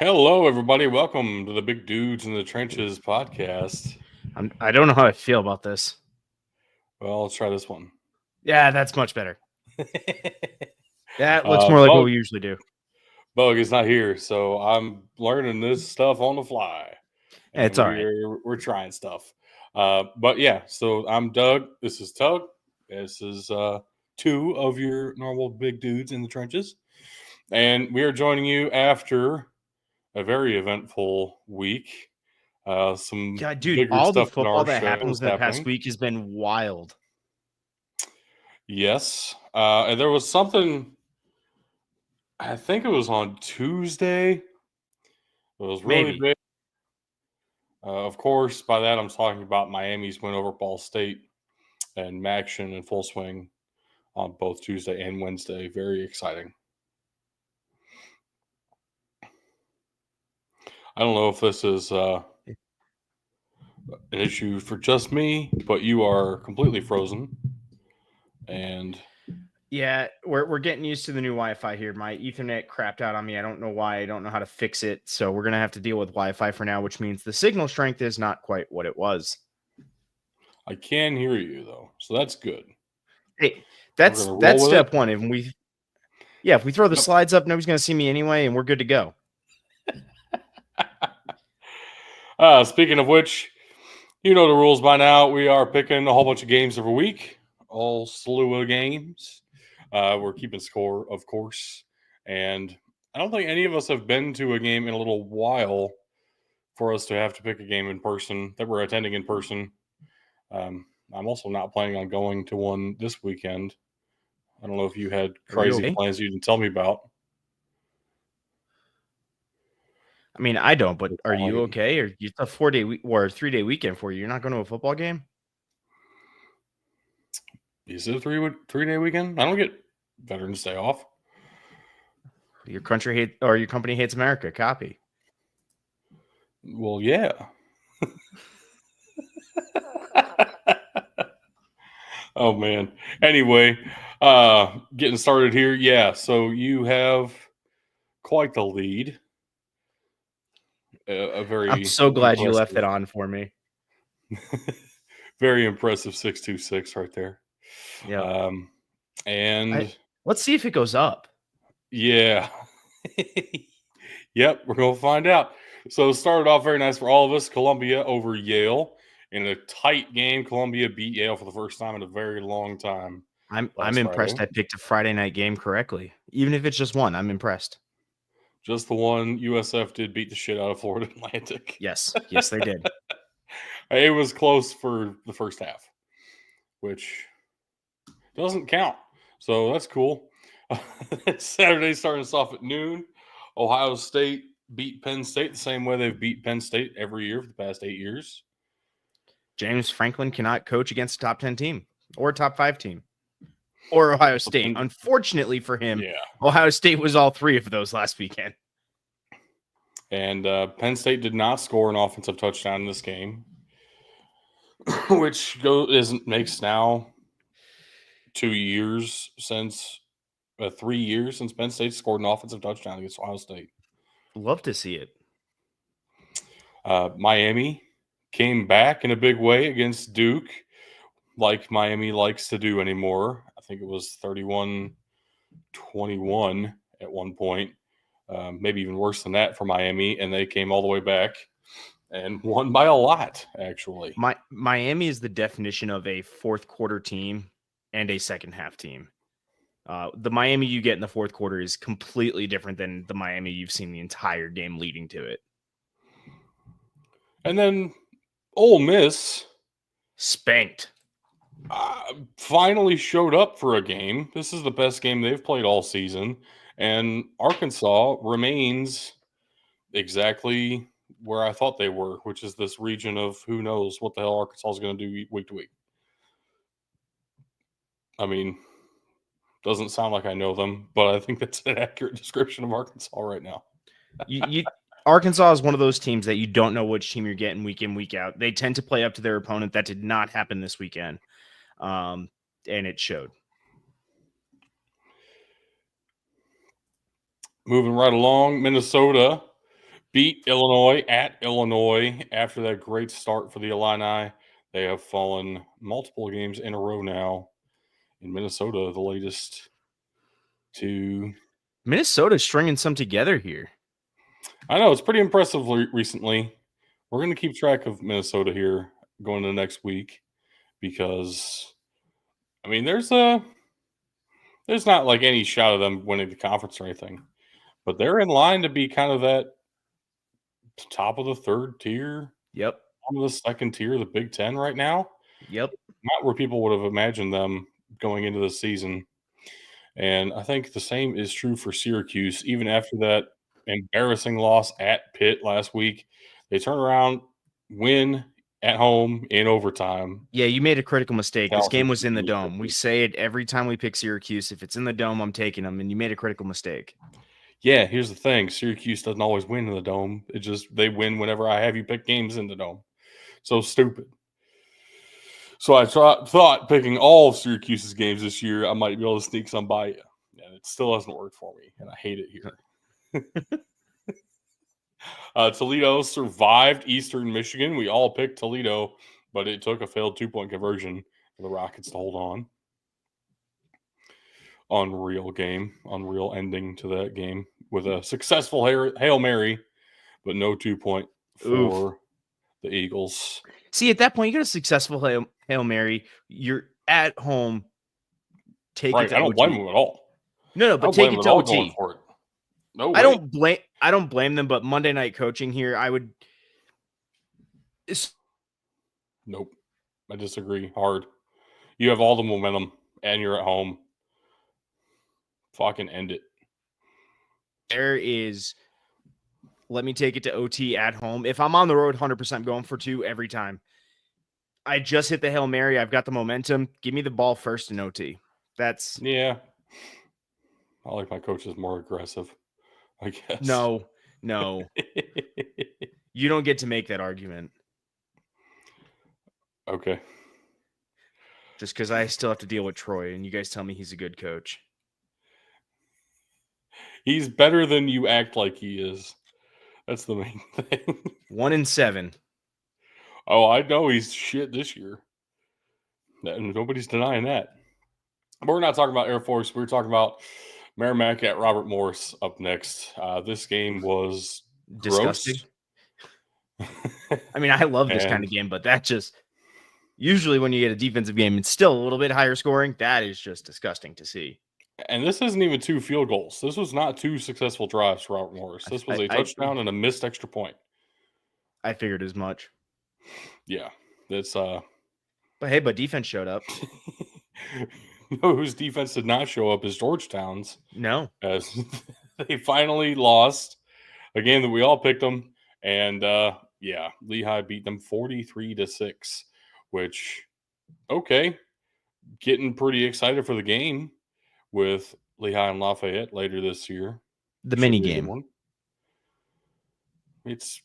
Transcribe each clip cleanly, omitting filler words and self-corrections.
Hello, everybody. Welcome to the Big Dudes in the Trenches podcast. I don't know how I feel about this. Well, let's try this one. Yeah, that's much better. That looks more like what we usually do. Bug is not here, so I'm learning this stuff on the fly. And It's all right. we're trying stuff. But yeah, so I'm Doug. This is Tug. This is two of your normal Big Dudes in the Trenches. And we are joining you after a very eventful week. Some God, dude, bigger all the stuff in football our that show happened is within the past happening. week has been wild. Yes. And there was something, I think it was on Tuesday. It was really big. Of course, by that I'm talking about Miami's win over Ball State and Maction in full swing on both Tuesday and Wednesday. Very exciting. I don't know if this is an issue for just me, but you are completely frozen. And yeah, we're getting used to the new Wi-Fi here. My Ethernet crapped out on me. I don't know why. I don't know how to fix it. So we're gonna have to deal with Wi-Fi for now, which means the signal strength is not quite what it was. I can hear you though, so that's good. Hey, that's step one. If we throw the slides up, nobody's gonna see me anyway, and we're good to go. Speaking of which, you know the rules by now. We are picking a whole bunch of games every week, all slew of games. We're keeping score, of course. And I don't think any of us have been to a game in a little while for us to have to pick a game in person that we're attending in person. I'm also not planning on going to one this weekend. I don't know if you had crazy plans you didn't tell me about. I mean, I don't, but are you okay? Or it's a 4-day week or a 3-day weekend for you? You're not going to a football game? Is it a 3-day weekend? I don't get Veterans Day off. Your country hates, or your company hates America. Copy. Well, yeah. Oh man. Anyway, getting started here. Yeah, so you have quite the lead. I'm so glad you left it on for me. Very impressive 626 right there. Yeah. And let's see if it goes up. Yeah. Yep, we're going to find out. So it started off very nice for all of us. Columbia over Yale in a tight game. Columbia beat Yale for the first time in a very long time. I'm impressed. Friday. I picked a Friday night game correctly. Even if it's just one, I'm impressed. Just the one. USF did beat the shit out of Florida Atlantic. Yes, they did. It was close for the first half, which doesn't count. So that's cool. Saturday starting us off at noon. Ohio State beat Penn State the same way they've beat Penn State every year for the past 8 years. James Franklin cannot coach against a top 10 team or a top 5 team or Ohio State. Unfortunately for him, Ohio State was all three of those last weekend. And Penn State did not score an offensive touchdown in this game, which makes now 2 years since 3 years since Penn State scored an offensive touchdown against Ohio State. Love to see it. Miami came back in a big way against Duke, like Miami likes to do anymore. I think it was 31-21 at one point, maybe even worse than that for Miami, and they came all the way back and won by a lot, actually. Miami is the definition of a fourth quarter team and a second half team. The Miami you get in the fourth quarter is completely different than the Miami you've seen the entire game leading to it. And then Ole Miss spanked. Finally showed up for a game. This is the best game they've played all season. And Arkansas remains exactly where I thought they were, which is this region of who knows what the hell Arkansas is going to do week to week. I mean, doesn't sound like I know them, but I think that's an accurate description of Arkansas right now. Arkansas is one of those teams that you don't know which team you're getting week in, week out. They tend to play up to their opponent. That did not happen this weekend, and it showed. Moving right along, Minnesota beat Illinois at Illinois after that great start for the Illini. They have fallen multiple games in a row now. In Minnesota, the latest two. Minnesota's stringing some together here. I know it's pretty impressive recently. We're going to keep track of Minnesota here going into next week because, I mean, there's not like any shot of them winning the conference or anything, but they're in line to be kind of that top of the third tier, Yep. top of the second tier of the Big Ten right now. Yep. Not where people would have imagined them going into the season. And I think the same is true for Syracuse. Even after that embarrassing loss at Pitt last week, they turn around, win at home in overtime. Yeah, you made a critical mistake. This game was in the Dallas- dome. We say it every time we pick Syracuse. If it's in the dome, I'm taking them. And you made a critical mistake. Yeah, here's the thing. Syracuse doesn't always win in the dome. It just they win whenever I have you pick games in the dome. So stupid. So I thought picking all of Syracuse's games this year, I might be able to sneak some by you. And it still hasn't worked for me. And I hate it here. Toledo survived Eastern Michigan. We all picked Toledo, but it took a failed 2-point conversion for the Rockets to hold on. Unreal game. Unreal ending to that game with a successful Hail Mary, but no 2-point for the Eagles. See, at that point, you got a successful Hail Mary. You're at home. Take it to I don't OT. blame them at all. No, but take it to OT. No, I don't blame them, but Monday night coaching here, I would. Nope. I disagree hard. You have all the momentum and you're at home. Fucking end it. There is. Let me take it to OT at home. If I'm on the road, 100% going for 2 every time. I just hit the Hail Mary. I've got the momentum. Give me the ball first in OT. Yeah. I like my coaches more aggressive, I guess. No. You don't get to make that argument. Okay. Just because I still have to deal with Troy, and you guys tell me he's a good coach. He's better than you act like he is. That's the main thing. 1-7. Oh, I know he's shit this year. Nobody's denying that. But we're not talking about Air Force. We're talking about Merrimack at Robert Morris up next. This game was disgusting. Gross. I mean, I love this kind of game, but that just usually when you get a defensive game, it's still a little bit higher scoring. That is just disgusting to see. And this isn't even 2 field goals. This was not 2 successful drives for Robert Morris. This was a touchdown and a missed extra point. I figured as much. Yeah. It's But defense showed up. You know whose defense did not show up is Georgetown's. No. As they finally lost a game that we all picked them. And Lehigh beat them 43-6, which, okay, getting pretty excited for the game with Lehigh and Lafayette later this year. The mini game. It's,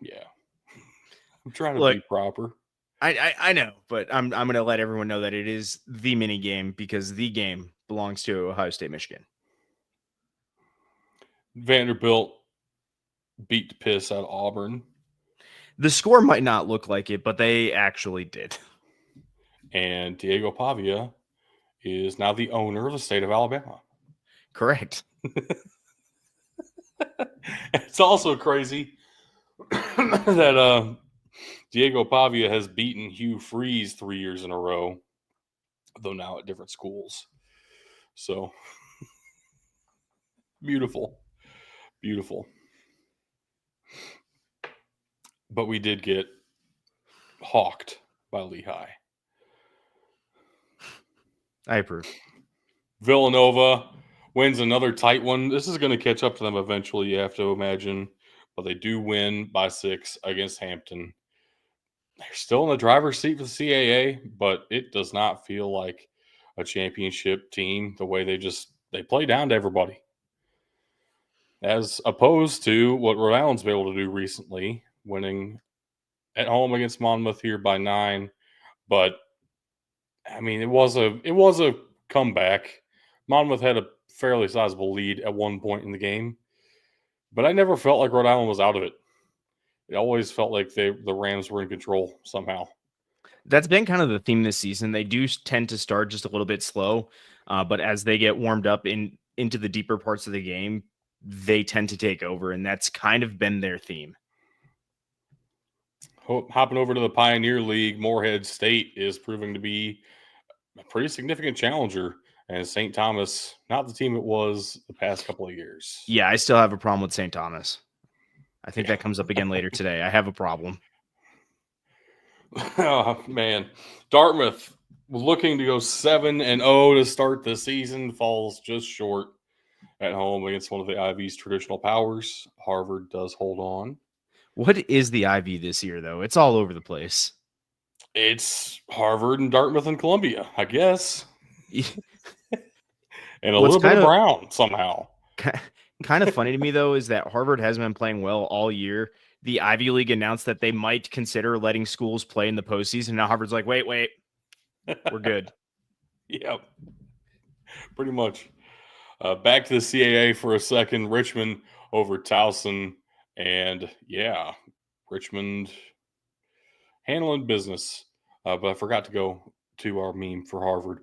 yeah. I'm trying to be proper. I know, but I'm going to let everyone know that it is the mini game because the game belongs to Ohio State, Michigan. Vanderbilt beat the piss out of Auburn. The score might not look like it, but they actually did. And Diego Pavia is now the owner of the state of Alabama. Correct. It's also crazy that Diego Pavia has beaten Hugh Freeze 3 years in a row, though now at different schools. So, beautiful. But we did get hawked by Lehigh. I approve. Villanova wins another tight one. This is going to catch up to them eventually, you have to imagine. But they do win by 6 against Hampton. They're still in the driver's seat for the CAA, but it does not feel like a championship team the way they play down to everybody. As opposed to what Rhode Island's been able to do recently, winning at home against Monmouth here by 9. But I mean, it was a comeback. Monmouth had a fairly sizable lead at one point in the game. But I never felt like Rhode Island was out of it. It always felt like the Rams were in control somehow. That's been kind of the theme this season. They do tend to start just a little bit slow, but as they get warmed up into the deeper parts of the game, they tend to take over, and that's kind of been their theme. Hopping over to the Pioneer League, Morehead State is proving to be a pretty significant challenger, and St. Thomas, not the team it was the past couple of years. Yeah, I still have a problem with St. Thomas. I think that comes up again later today. I have a problem. Oh, man. Dartmouth looking to go 7-0 to start the season, falls just short at home against one of the Ivy's traditional powers. Harvard does hold on. What is the Ivy this year, though? It's all over the place. It's Harvard and Dartmouth and Columbia, I guess. And a What's little bit of Brown somehow. Kind of funny to me, though, is that Harvard has been playing well all year. The Ivy League announced that they might consider letting schools play in the postseason. Now Harvard's like, wait, we're good. Yep, pretty much. Back to the CAA for a second. Richmond over Towson. And, yeah, Richmond handling business. But I forgot to go to our meme for Harvard.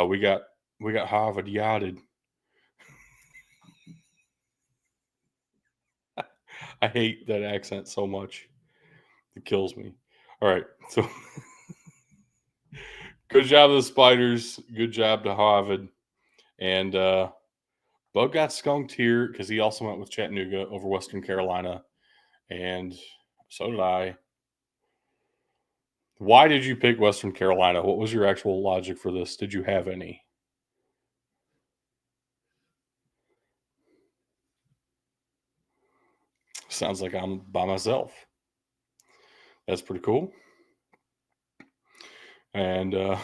We got Harvard yachted. I hate that accent so much. It kills me. All right. So good job to the Spiders. Good job to Harvard. And Bug got skunked here because he also went with Chattanooga over Western Carolina. And so did I. Why did you pick Western Carolina? What was your actual logic for this? Did you have any? Sounds like I'm by myself. That's pretty cool. And I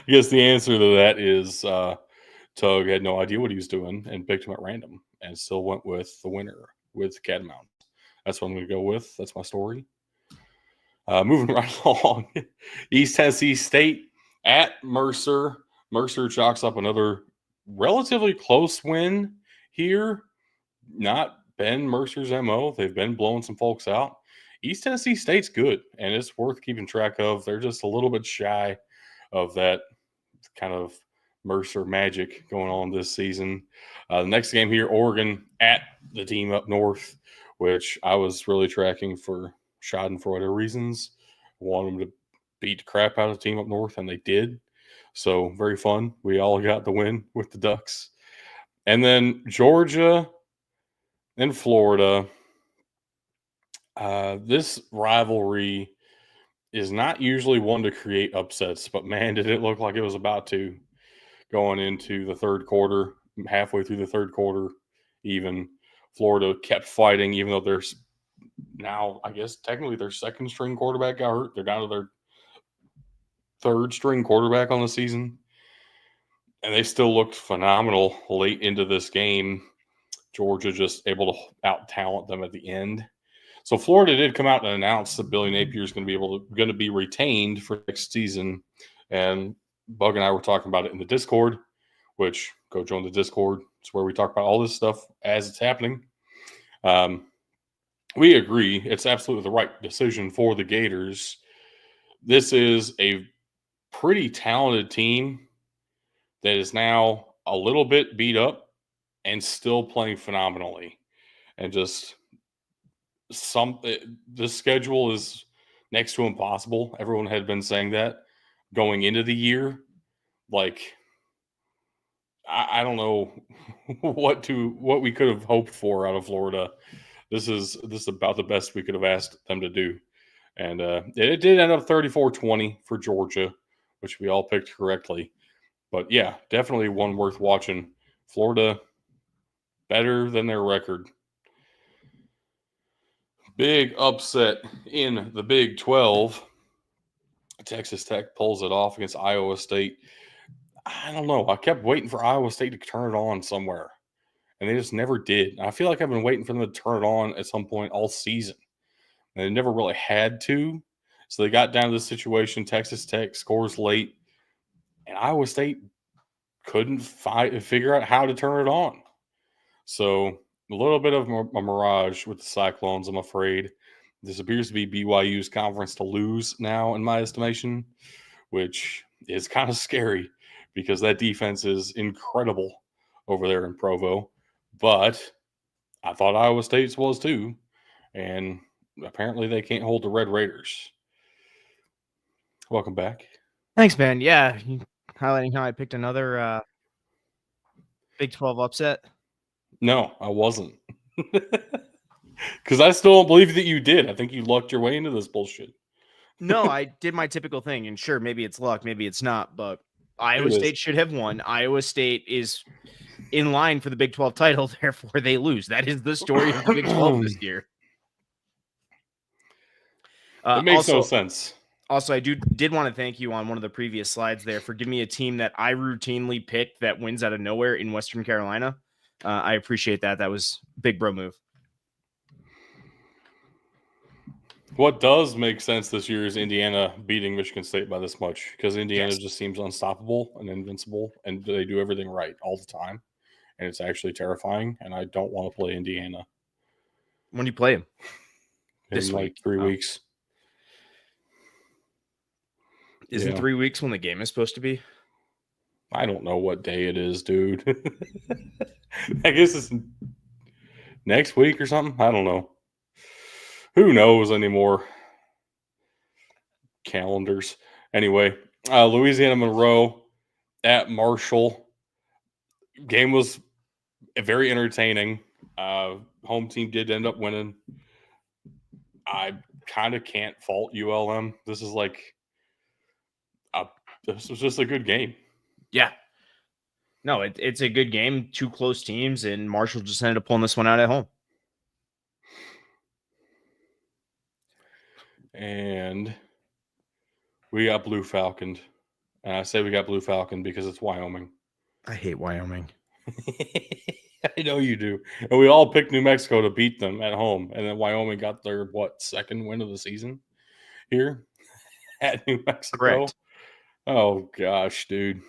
guess the answer to that is Tug had no idea what he was doing and picked him at random and still went with the winner with Catamount. That's what I'm going to go with. That's my story. Moving right along. East Tennessee State at Mercer. Mercer chalks up another relatively close win here. Not been Mercer's MO. They've been blowing some folks out. East Tennessee State's good, and it's worth keeping track of. They're just a little bit shy of that kind of Mercer magic going on this season. The next game here, Oregon at the team up north, which I was really tracking for Shodden for whatever reasons. I wanted them to beat the crap out of the team up north, and they did. So very fun. We all got the win with the Ducks. And then Georgia and Florida. This rivalry is not usually one to create upsets, but man, did it look like it was about to going into the third quarter, halfway through the third quarter, even. Florida kept fighting, even though there's now, I guess, technically their second string quarterback got hurt. They're down to their third string quarterback on the season. And they still looked phenomenal late into this game. Georgia just able to out-talent them at the end. So Florida did come out and announce that Billy Napier is going to be retained for next season. And Bug and I were talking about it in the Discord, which go join the Discord. It's where we talk about all this stuff as it's happening. We agree it's absolutely the right decision for the Gators. This is a pretty talented team that is now a little bit beat up and still playing phenomenally. And just the schedule is next to impossible. Everyone had been saying that going into the year. Like, I don't know what we could have hoped for out of Florida. This is about the best we could have asked them to do. And it did end up 34-20 for Georgia, which we all picked correctly. But yeah, definitely one worth watching. Florida, better than their record. Big upset in the Big 12. Texas Tech pulls it off against Iowa State. I don't know. I kept waiting for Iowa State to turn it on somewhere, and they just never did. I feel like I've been waiting for them to turn it on at some point all season, and they never really had to. So they got down to this situation. Texas Tech scores late, and Iowa State couldn't figure out how to turn it on. So a little bit of a mirage with the Cyclones, I'm afraid. This appears to be BYU's conference to lose now, in my estimation, which is kind of scary because that defense is incredible over there in Provo. But I thought Iowa State's was too, and apparently they can't hold the Red Raiders. Welcome back. Thanks, man. Yeah, highlighting how I picked another Big 12 upset. No, I wasn't. Because I still don't believe that you did. I think you lucked your way into this bullshit. No, I did my typical thing, and sure, maybe it's luck, maybe it's not, but Iowa State should have won. Iowa State is in line for the Big 12 title, therefore they lose. That is the story of the Big 12 this year. It makes no sense. Also, I did want to thank you on one of the previous slides there for giving me a team that I routinely pick that wins out of nowhere in Western Carolina. I appreciate that. That was a big bro move. What does make sense this year is Indiana beating Michigan State by this much, because Indiana just seems unstoppable and invincible, and they do everything right all the time. And it's actually terrifying, and I don't want to play Indiana. When do you play them? This week. Like 3 weeks. Isn't 3 weeks when the game is supposed to be? I don't know what day it is, dude. I guess it's next week or something. I don't know. Who knows anymore? Calendars. Anyway, Louisiana Monroe at Marshall. Game was very entertaining. Home team did end up winning. I kind of can't fault ULM. This was just a good game. Yeah. No, it's a good game. Two close teams, and Marshall just ended up pulling this one out at home. And we got Blue Falconed. And I say we got Blue Falcon because it's Wyoming. I hate Wyoming. I know you do. And we all picked New Mexico to beat them at home. And then Wyoming got their, second win of the season here at New Mexico? Correct. Oh, gosh, dude.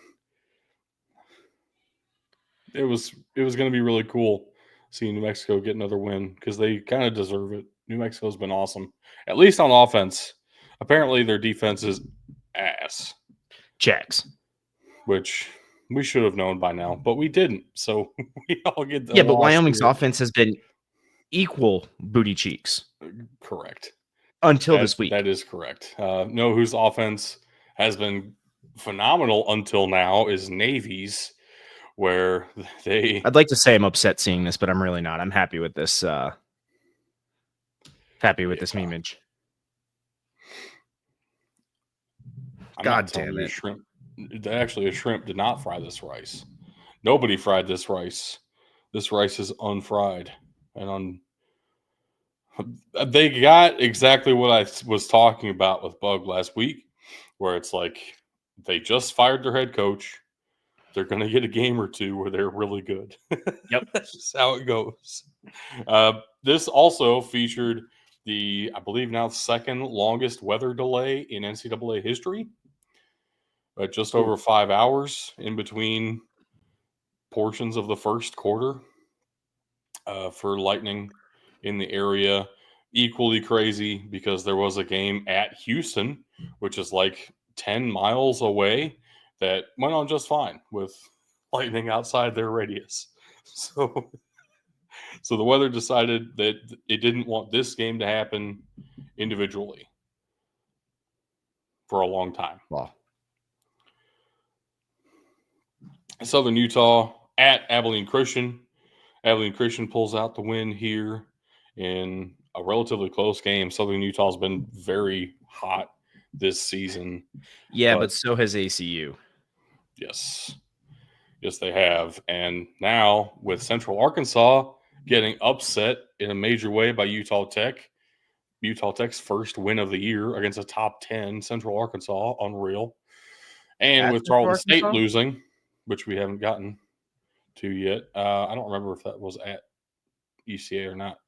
It was going to be really cool seeing New Mexico get another win because they kind of deserve it. New Mexico's been awesome, at least on offense. Apparently, their defense is ass. Checks. Which we should have known by now, but we didn't. So we all get the but Wyoming's offense has been equal booty cheeks. Correct. Until this week. That is correct. Know whose offense has been phenomenal until now is Navy's, where they... I'd like to say I'm upset seeing this, but I'm really not. I'm happy with this. This memeage. God damn it. Actually, a shrimp did not fry this rice. Nobody fried this rice. This rice is unfried. And they got exactly what I was talking about with Bug last week, where it's like they just fired their head coach. They're going to get a game or two where they're really good. Yep. That's just how it goes. This also featured I believe now second longest weather delay in NCAA history. Just over 5 hours in between portions of the first quarter for lightning in the area. Equally crazy because there was a game at Houston, which is like 10 miles away, that went on just fine with lightning outside their radius. So the weather decided that it didn't want this game to happen individually for a long time. Wow. Southern Utah at Abilene Christian. Abilene Christian pulls out the win here in a relatively close game. Southern Utah's been very hot this season. Yeah, but so has ACU. Yes. Yes, they have. And now with Central Arkansas getting upset in a major way by Utah Tech, Utah Tech's first win of the year against a top 10 Central Arkansas, unreal. And with Tarleton State losing, which we haven't gotten to yet. I don't remember if that was at UCA or not.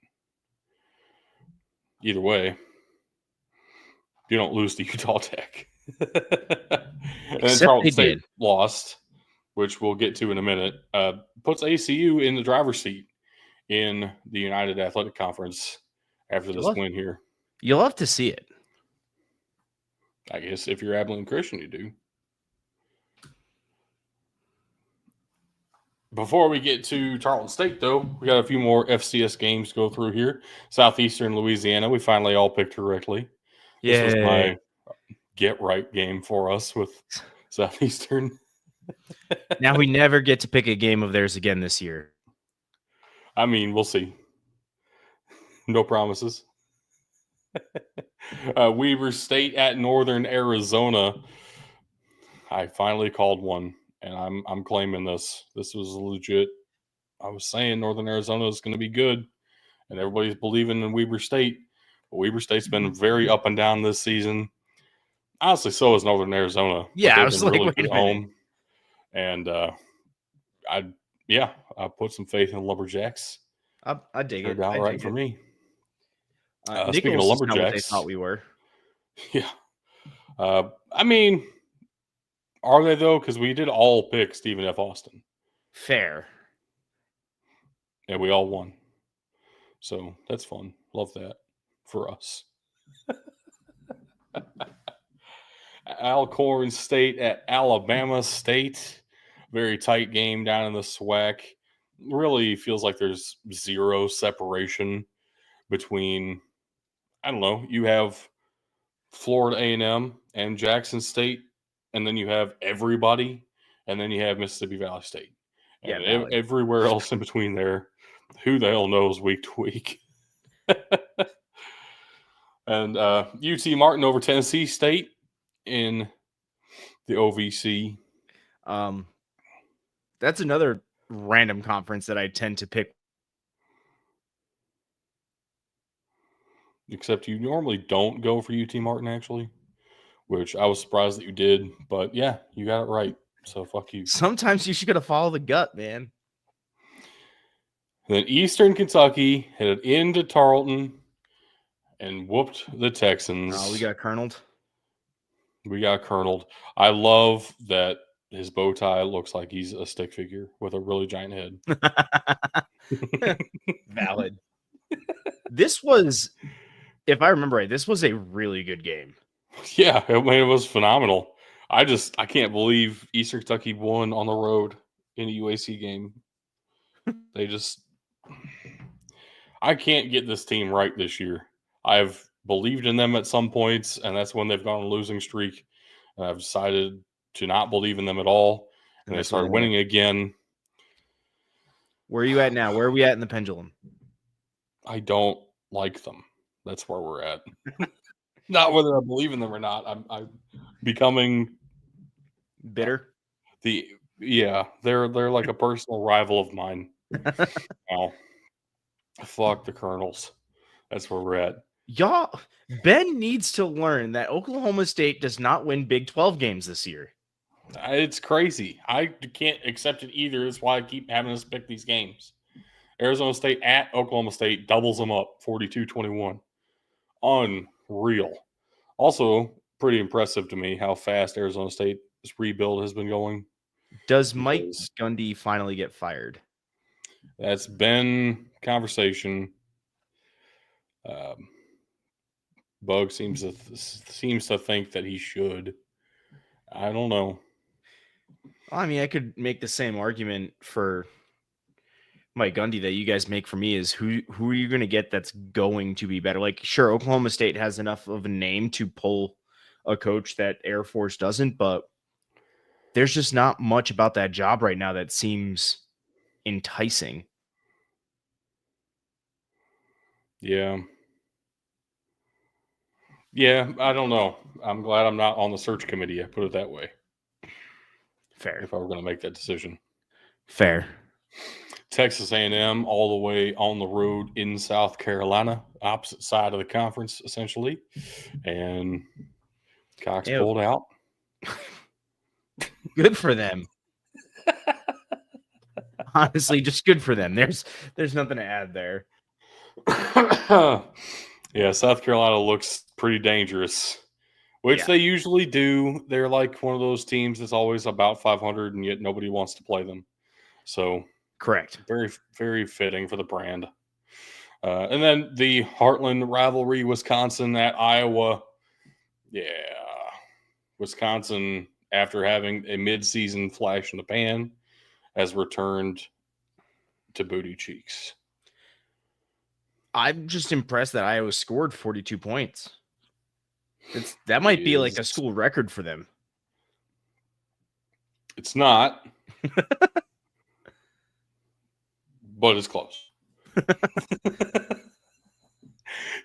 Either way, you don't lose to Utah Tech. And then Tarleton State lost, which we'll get to in a minute. Puts ACU in the driver's seat in the United Athletic Conference after this win here. You'll love to see it. I guess if you're Abilene Christian, you do. Before we get to Tarleton State, though, we got a few more FCS games to go through here. Southeastern Louisiana, we finally all picked correctly. Yeah. This was my get-right game for us with Southeastern. Now we never get to pick a game of theirs again this year. I mean, we'll see. No promises. Weber State at Northern Arizona. I finally called one, and I'm claiming this. This was legit. I was saying Northern Arizona is going to be good, and everybody's believing in Weber State. But Weber State's been very up and down this season. Honestly, so is Northern Arizona. Yeah, I was like, really good at home. And I put some faith in the Lumberjacks. I dig it. Turned out right for me. Speaking of Lumberjacks, what they thought we were. Yeah. I mean, are they though? Because we did all pick Stephen F. Austin. Fair. And we all won. So that's fun. Love that for us. Alcorn State at Alabama State. Very tight game down in the SWAC. Really feels like there's zero separation between, I don't know, you have Florida A&M and Jackson State, and then you have everybody, and then you have Mississippi Valley State. And everywhere else in between there, who the hell knows week to week. And UT Martin over Tennessee State in the OVC. That's another random conference that I tend to pick. Except you normally don't go for UT Martin, actually, which I was surprised that you did. But yeah, you got it right. So fuck you. Sometimes you should gotta follow the gut, man. Then Eastern Kentucky headed into Tarleton and whooped the Texans. We got kerneled. I love that his bow tie looks like he's a stick figure with a really giant head. Valid. This was, if I remember right, this was a really good game. Yeah, it was phenomenal. I can't believe Eastern Kentucky won on the road in a UAC game. I can't get this team right this year. I've believed in them at some points, and that's when they've gone on a losing streak. And I've decided to not believe in them at all, and they started winning again. Where are you at now? Where are we at in the pendulum? I don't like them. That's where we're at. Not whether I believe in them or not. I'm becoming bitter. They're like a personal rival of mine. Now, fuck the Colonels. That's where we're at. Y'all, Ben needs to learn that Oklahoma State does not win Big 12 games this year. It's crazy. I can't accept it either. That's why I keep having us pick these games. Arizona State at Oklahoma State doubles them up 42-21. Unreal. Also, pretty impressive to me how fast Arizona State's rebuild has been going. Does Mike Gundy finally get fired? That's been conversation. Bug seems to think that he should. I don't know. I mean, I could make the same argument for Mike Gundy that you guys make for me is who are you going to get that's going to be better? Like, sure, Oklahoma State has enough of a name to pull a coach that Air Force doesn't, but there's just not much about that job right now that seems enticing. Yeah. Yeah, I don't know. I'm glad I'm not on the search committee. I put it that way. Fair. If I were going to make that decision. Fair. Texas A&M all the way on the road in South Carolina, opposite side of the conference, essentially. And Cox pulled out. Good for them. Honestly, just good for them. There's nothing to add there. Yeah, South Carolina looks pretty dangerous, which they usually do. They're like one of those teams that's always about 500, and yet nobody wants to play them. So Correct. Very, very fitting for the brand. And then the Heartland rivalry, Wisconsin at Iowa. Yeah. Wisconsin, after having a mid-season flash in the pan, has returned to booty cheeks. I'm just impressed that Iowa scored 42 points. That might be like a school record for them. It's not, but it's close.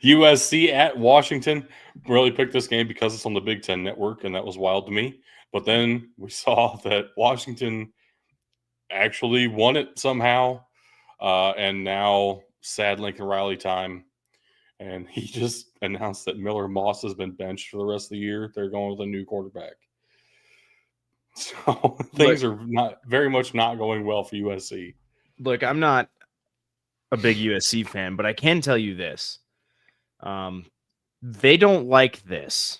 USC at Washington. Really picked this game because it's on the Big Ten Network, and that was wild to me. But then we saw that Washington actually won it somehow, and now sad Lincoln Riley time. And he just announced that Miller Moss has been benched for the rest of the year. They're going with a new quarterback. So things are not very much not going well for USC. Look, I'm not a big USC fan, but I can tell you this. They don't like this.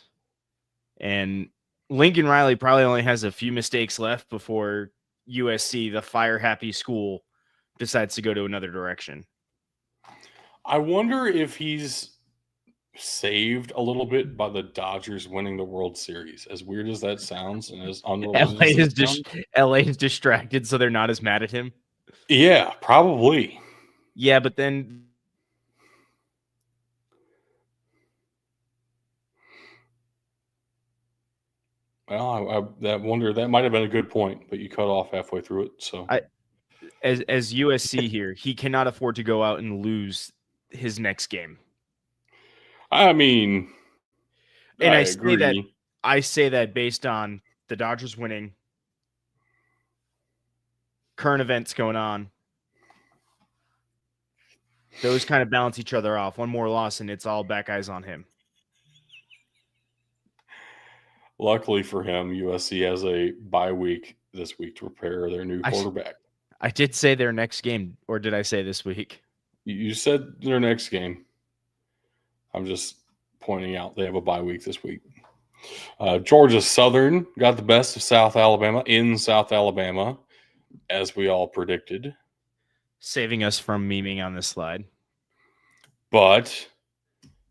And Lincoln Riley probably only has a few mistakes left before USC, the fire-happy school, decides to go to another direction. I wonder if he's saved a little bit by the Dodgers winning the World Series. As weird as that sounds, and as unrelated LA is distracted, so they're not as mad at him. Yeah, probably. Yeah, but then well, that might have been a good point, but you cut off halfway through it. So as USC here, he cannot afford to go out and lose his next game. I mean, and I say that based on the Dodgers winning, current events going on. Those kind of balance each other off. One more loss, and it's all back eyes on him. Luckily for him, USC has a bye week this week to prepare their new quarterback. I did say their next game, or did I say this week? You said their next game. I'm just pointing out they have a bye week this week. Georgia Southern got the best of South Alabama in South Alabama, as we all predicted. Saving us from memeing on this slide. But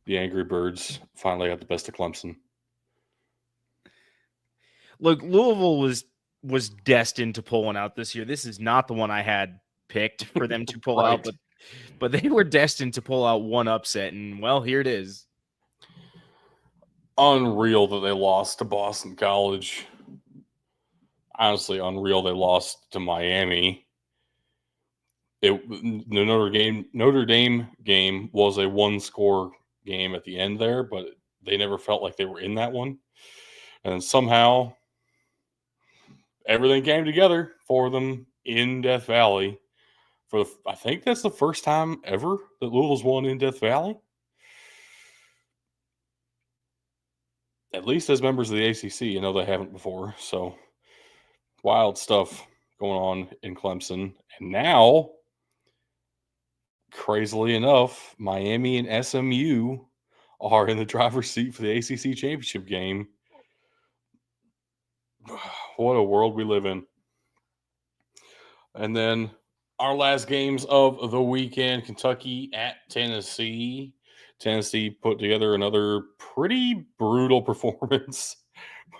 the Angry Birds finally got the best of Clemson. Look, Louisville was destined to pull one out this year. This is not the one I had picked for them to pull right. out, but they were destined to pull out one upset, and well, here it is. Unreal that they lost to Boston College. Honestly, unreal they lost to Miami. The Notre Dame game was a one-score game at the end there, but they never felt like they were in that one. And somehow everything came together for them in Death Valley. I think that's the first time ever that Louisville's won in Death Valley. At least as members of the ACC, I know they haven't before. So wild stuff going on in Clemson. And now, crazily enough, Miami and SMU are in the driver's seat for the ACC championship game. What a world we live in. And then our last games of the weekend, Kentucky at Tennessee. Tennessee put together another pretty brutal performance.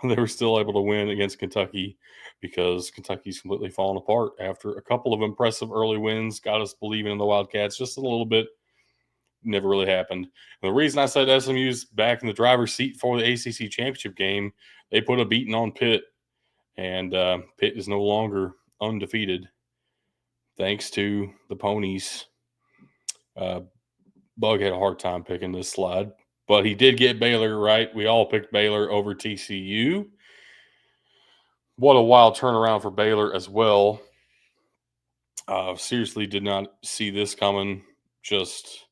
They were still able to win against Kentucky because Kentucky's completely fallen apart after a couple of impressive early wins. Got us believing in the Wildcats just a little bit. Never really happened. And the reason I said SMU's back in the driver's seat for the ACC championship game, they put a beating on Pitt. And Pitt is no longer undefeated thanks to the Ponies. Bug had a hard time picking this slide, but he did get Baylor right. We all picked Baylor over TCU. What a wild turnaround for Baylor as well. Seriously did not see this coming. Just,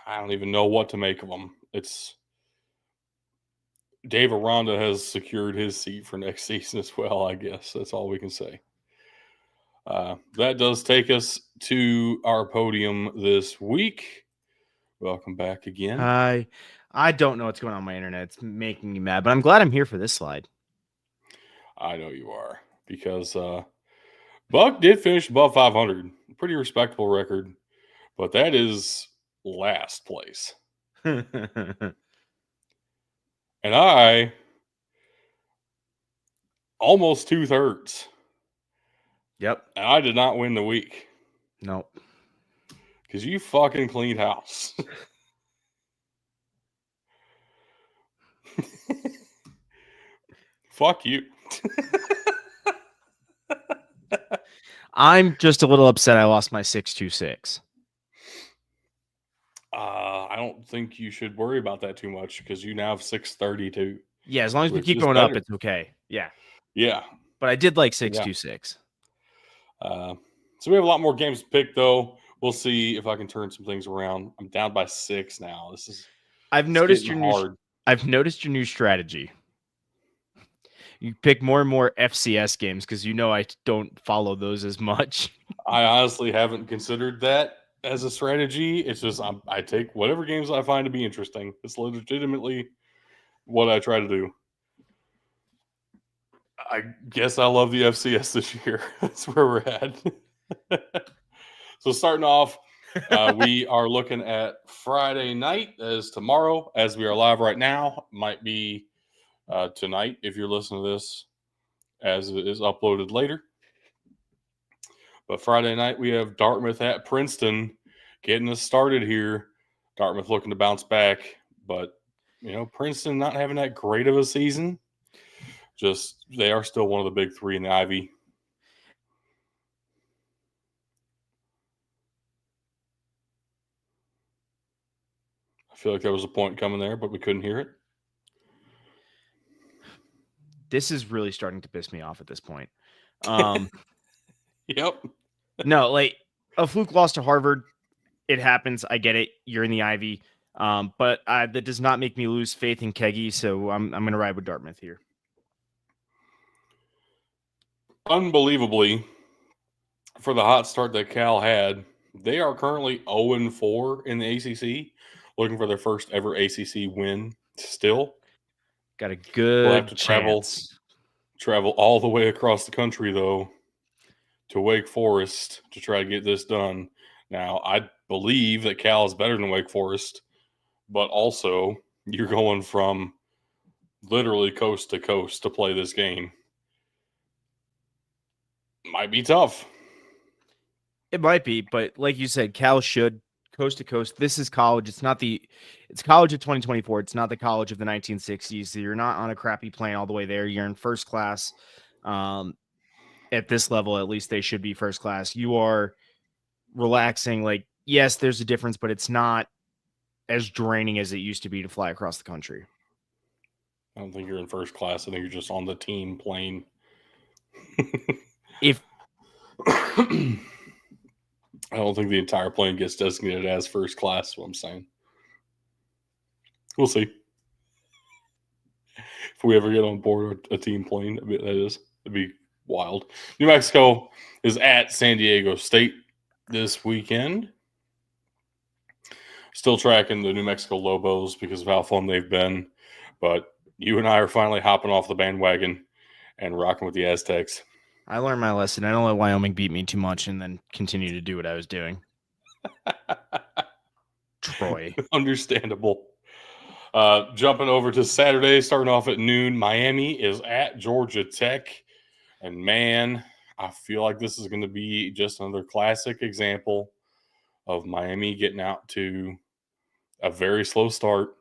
I don't even know what to make of them. Dave Aranda has secured his seat for next season as well, I guess. That's all we can say. That does take us to our podium this week. Welcome back again. I don't know what's going on with my internet. It's making me mad, but I'm glad I'm here for this slide. I know you are, because Buck did finish above 500. Pretty respectable record. But that is last place. And I almost 2/3. Yep. And I did not win the week. Nope. Because you fucking cleaned house. Fuck you. I'm just a little upset I lost my 626. I don't think you should worry about that too much because you now have 632. Yeah, as long as we which keep is going up, better. it's okay. Yeah. Yeah. But I did like 626. So we have a lot more games to pick, though. We'll see if I can turn some things around. I'm down by 6 now. I've noticed getting your hard. I've noticed your new strategy. You pick more and more FCS games because you know I don't follow those as much. I honestly haven't considered that as a strategy. It's just I take whatever games I find to be interesting. It's legitimately what I try to do. I guess I love the FCS this year. That's where we're at. So starting off, we are looking at Friday night as tomorrow, as we are live right now. Might be tonight if you're listening to this as it is uploaded later. But Friday night, we have Dartmouth at Princeton getting us started here. Dartmouth looking to bounce back, but, Princeton not having that great of a season. Just, they are still one of the big three in the Ivy. I feel like there was a point coming there, but we couldn't hear it. This is really starting to piss me off at this point. Yep. No, like a fluke loss to Harvard. It happens. I get it. You're in the Ivy. But that does not make me lose faith in Keggy. So I'm going to ride with Dartmouth here. Unbelievably, for the hot start that Cal had, they are currently 0-4 in the ACC, looking for their first ever ACC win still. Got a good We'll have to chance. travel all the way across the country, though, to Wake Forest to try to get this done. Now, I believe that Cal is better than Wake Forest, but also you're going from literally coast to coast to play this game. Might be tough. It might be, but like you said, Cal should coast to coast. This is college. It's college of 2024. It's not the college of the 1960s. So you're not on a crappy plane all the way there. You're in first class. At this level, at least they should be first class. You are relaxing. Like, yes, there's a difference, but it's not as draining as it used to be to fly across the country. I don't think you're in first class. I think you're just on the team plane. If I don't think the entire plane gets designated as first class, is what I'm saying. We'll see. If we ever get on board a team plane, it'd be wild. New Mexico is at San Diego State this weekend. Still tracking the New Mexico Lobos because of how fun they've been. But you and I are finally hopping off the bandwagon and rocking with the Aztecs. I learned my lesson. I don't let Wyoming beat me too much and then continue to do what I was doing. Troy. Understandable. Jumping over to Saturday, starting off at noon, Miami is at Georgia Tech. And man, I feel like this is going to be just another classic example of Miami getting out to a very slow start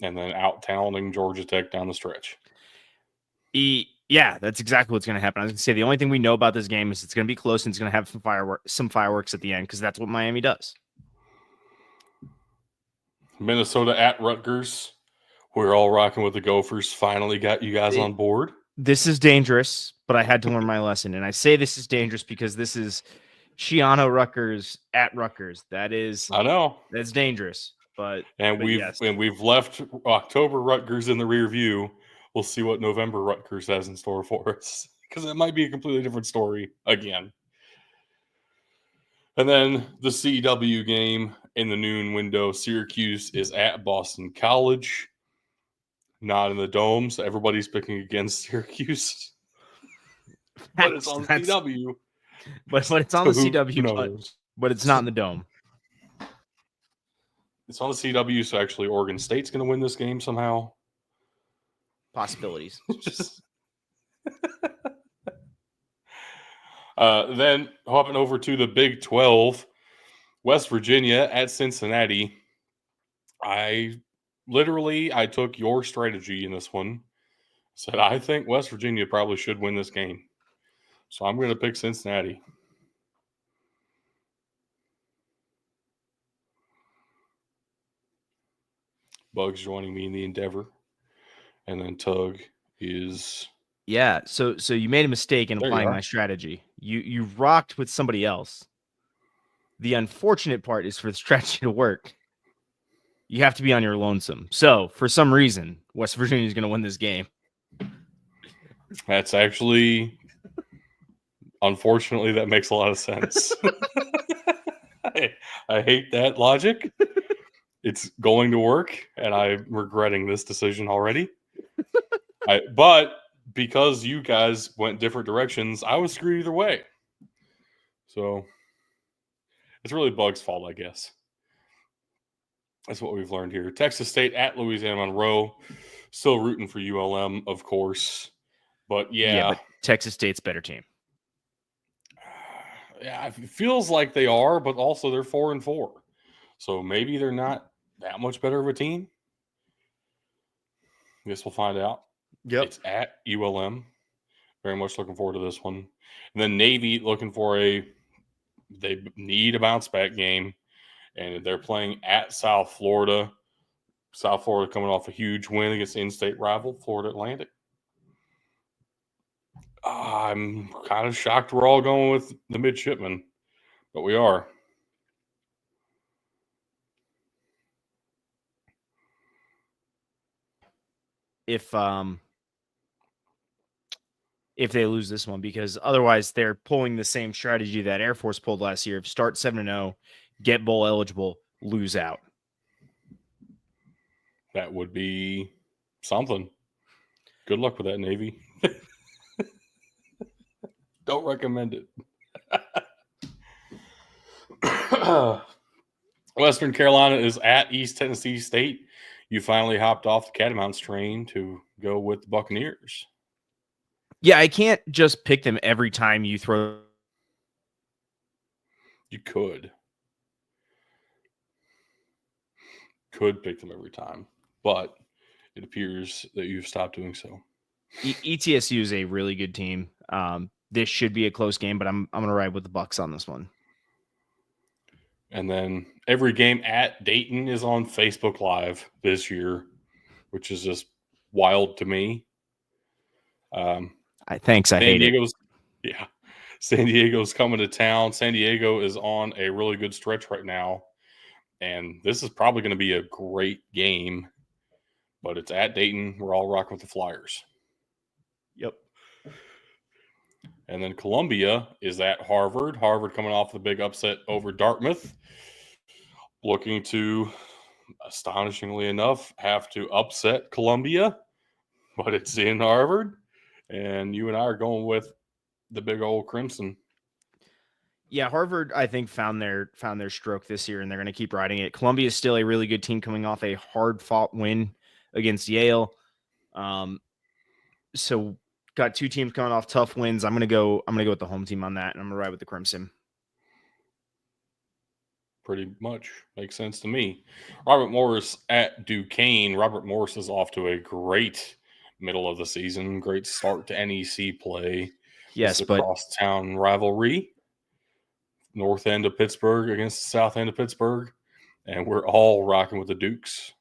and then out-talenting Georgia Tech down the stretch. Yeah, that's exactly what's going to happen. I was going to say the only thing we know about this game is it's going to be close and it's going to have some fireworks at the end because that's what Miami does. Minnesota at Rutgers. We're all rocking with the Gophers. Finally got you guys on board. This is dangerous, but I had to learn my lesson. And I say this is dangerous because this is Shiano Rutgers at Rutgers. I know. That's dangerous. But we've left October Rutgers in the rear view. We'll see what November Rutgers has in store for us because it might be a completely different story again. And then the CW game in the noon window, Syracuse is at Boston College, not in the Dome, so everybody's picking against Syracuse. but it's on the CW. But it's on the CW, but it's not in the Dome. It's on the CW, so actually Oregon State's going to win this game somehow. Possibilities. Then hopping over to the Big 12, West Virginia at Cincinnati. I took your strategy in this one. Said I think West Virginia probably should win this game. So I'm going to pick Cincinnati. Bug's joining me in the endeavor. And then Tug is... Yeah, so you made a mistake in applying my strategy. You rocked with somebody else. The unfortunate part is for the strategy to work, you have to be on your lonesome. So, for some reason, West Virginia is going to win this game. That's actually... Unfortunately, that makes a lot of sense. I hate that logic. It's going to work, and I'm regretting this decision already. But because you guys went different directions, I was screwed either way. So it's really Bug's fault, I guess. That's what we've learned here. Texas State at Louisiana Monroe. Still rooting for ULM, of course. But but Texas State's better team. Yeah, it feels like they are, but also they're 4-4. So maybe they're not that much better of a team. I guess we'll find out. Yep. It's at ULM. Very much looking forward to this one. And then Navy looking for they need a bounce back game. And they're playing at South Florida. South Florida coming off a huge win against the in-state rival, Florida Atlantic. I'm kind of shocked we're all going with the midshipmen, but we are. If they lose this one, because otherwise they're pulling the same strategy that Air Force pulled last year: start 7-0, get bowl eligible, lose out. That would be something. Good luck with that, Navy. Don't recommend it. Western Carolina is at East Tennessee State. You finally hopped off the Catamounts train to go with the Buccaneers. Yeah, I can't just pick them every time you throw. You could pick them every time, but it appears that you've stopped doing so. ETSU is a really good team. This should be a close game, but I'm going to ride with the Bucs on this one. And then every game at Dayton is on Facebook Live this year, which is just wild to me. I hate it. Yeah. San Diego's coming to town. San Diego is on a really good stretch right now. And this is probably going to be a great game. But it's at Dayton. We're all rocking with the Flyers. Yep. And then Columbia is at Harvard. Harvard coming off the big upset over Dartmouth. Looking to, astonishingly enough, have to upset Columbia. But it's in Harvard. And you and I are going with the big old Crimson. Yeah, Harvard, I think, found their stroke this year, and they're going to keep riding it. Columbia is still a really good team coming off a hard-fought win against Yale. So got two teams coming off tough wins. I'm going to go with the home team on that, and I'm going to ride with the Crimson. Pretty much makes sense to me. Robert Morris at Duquesne. Robert Morris is off to a great middle of the season. Great start to NEC play. Yes, but crosstown rivalry. North end of Pittsburgh against the south end of Pittsburgh. And we're all rocking with the Dukes.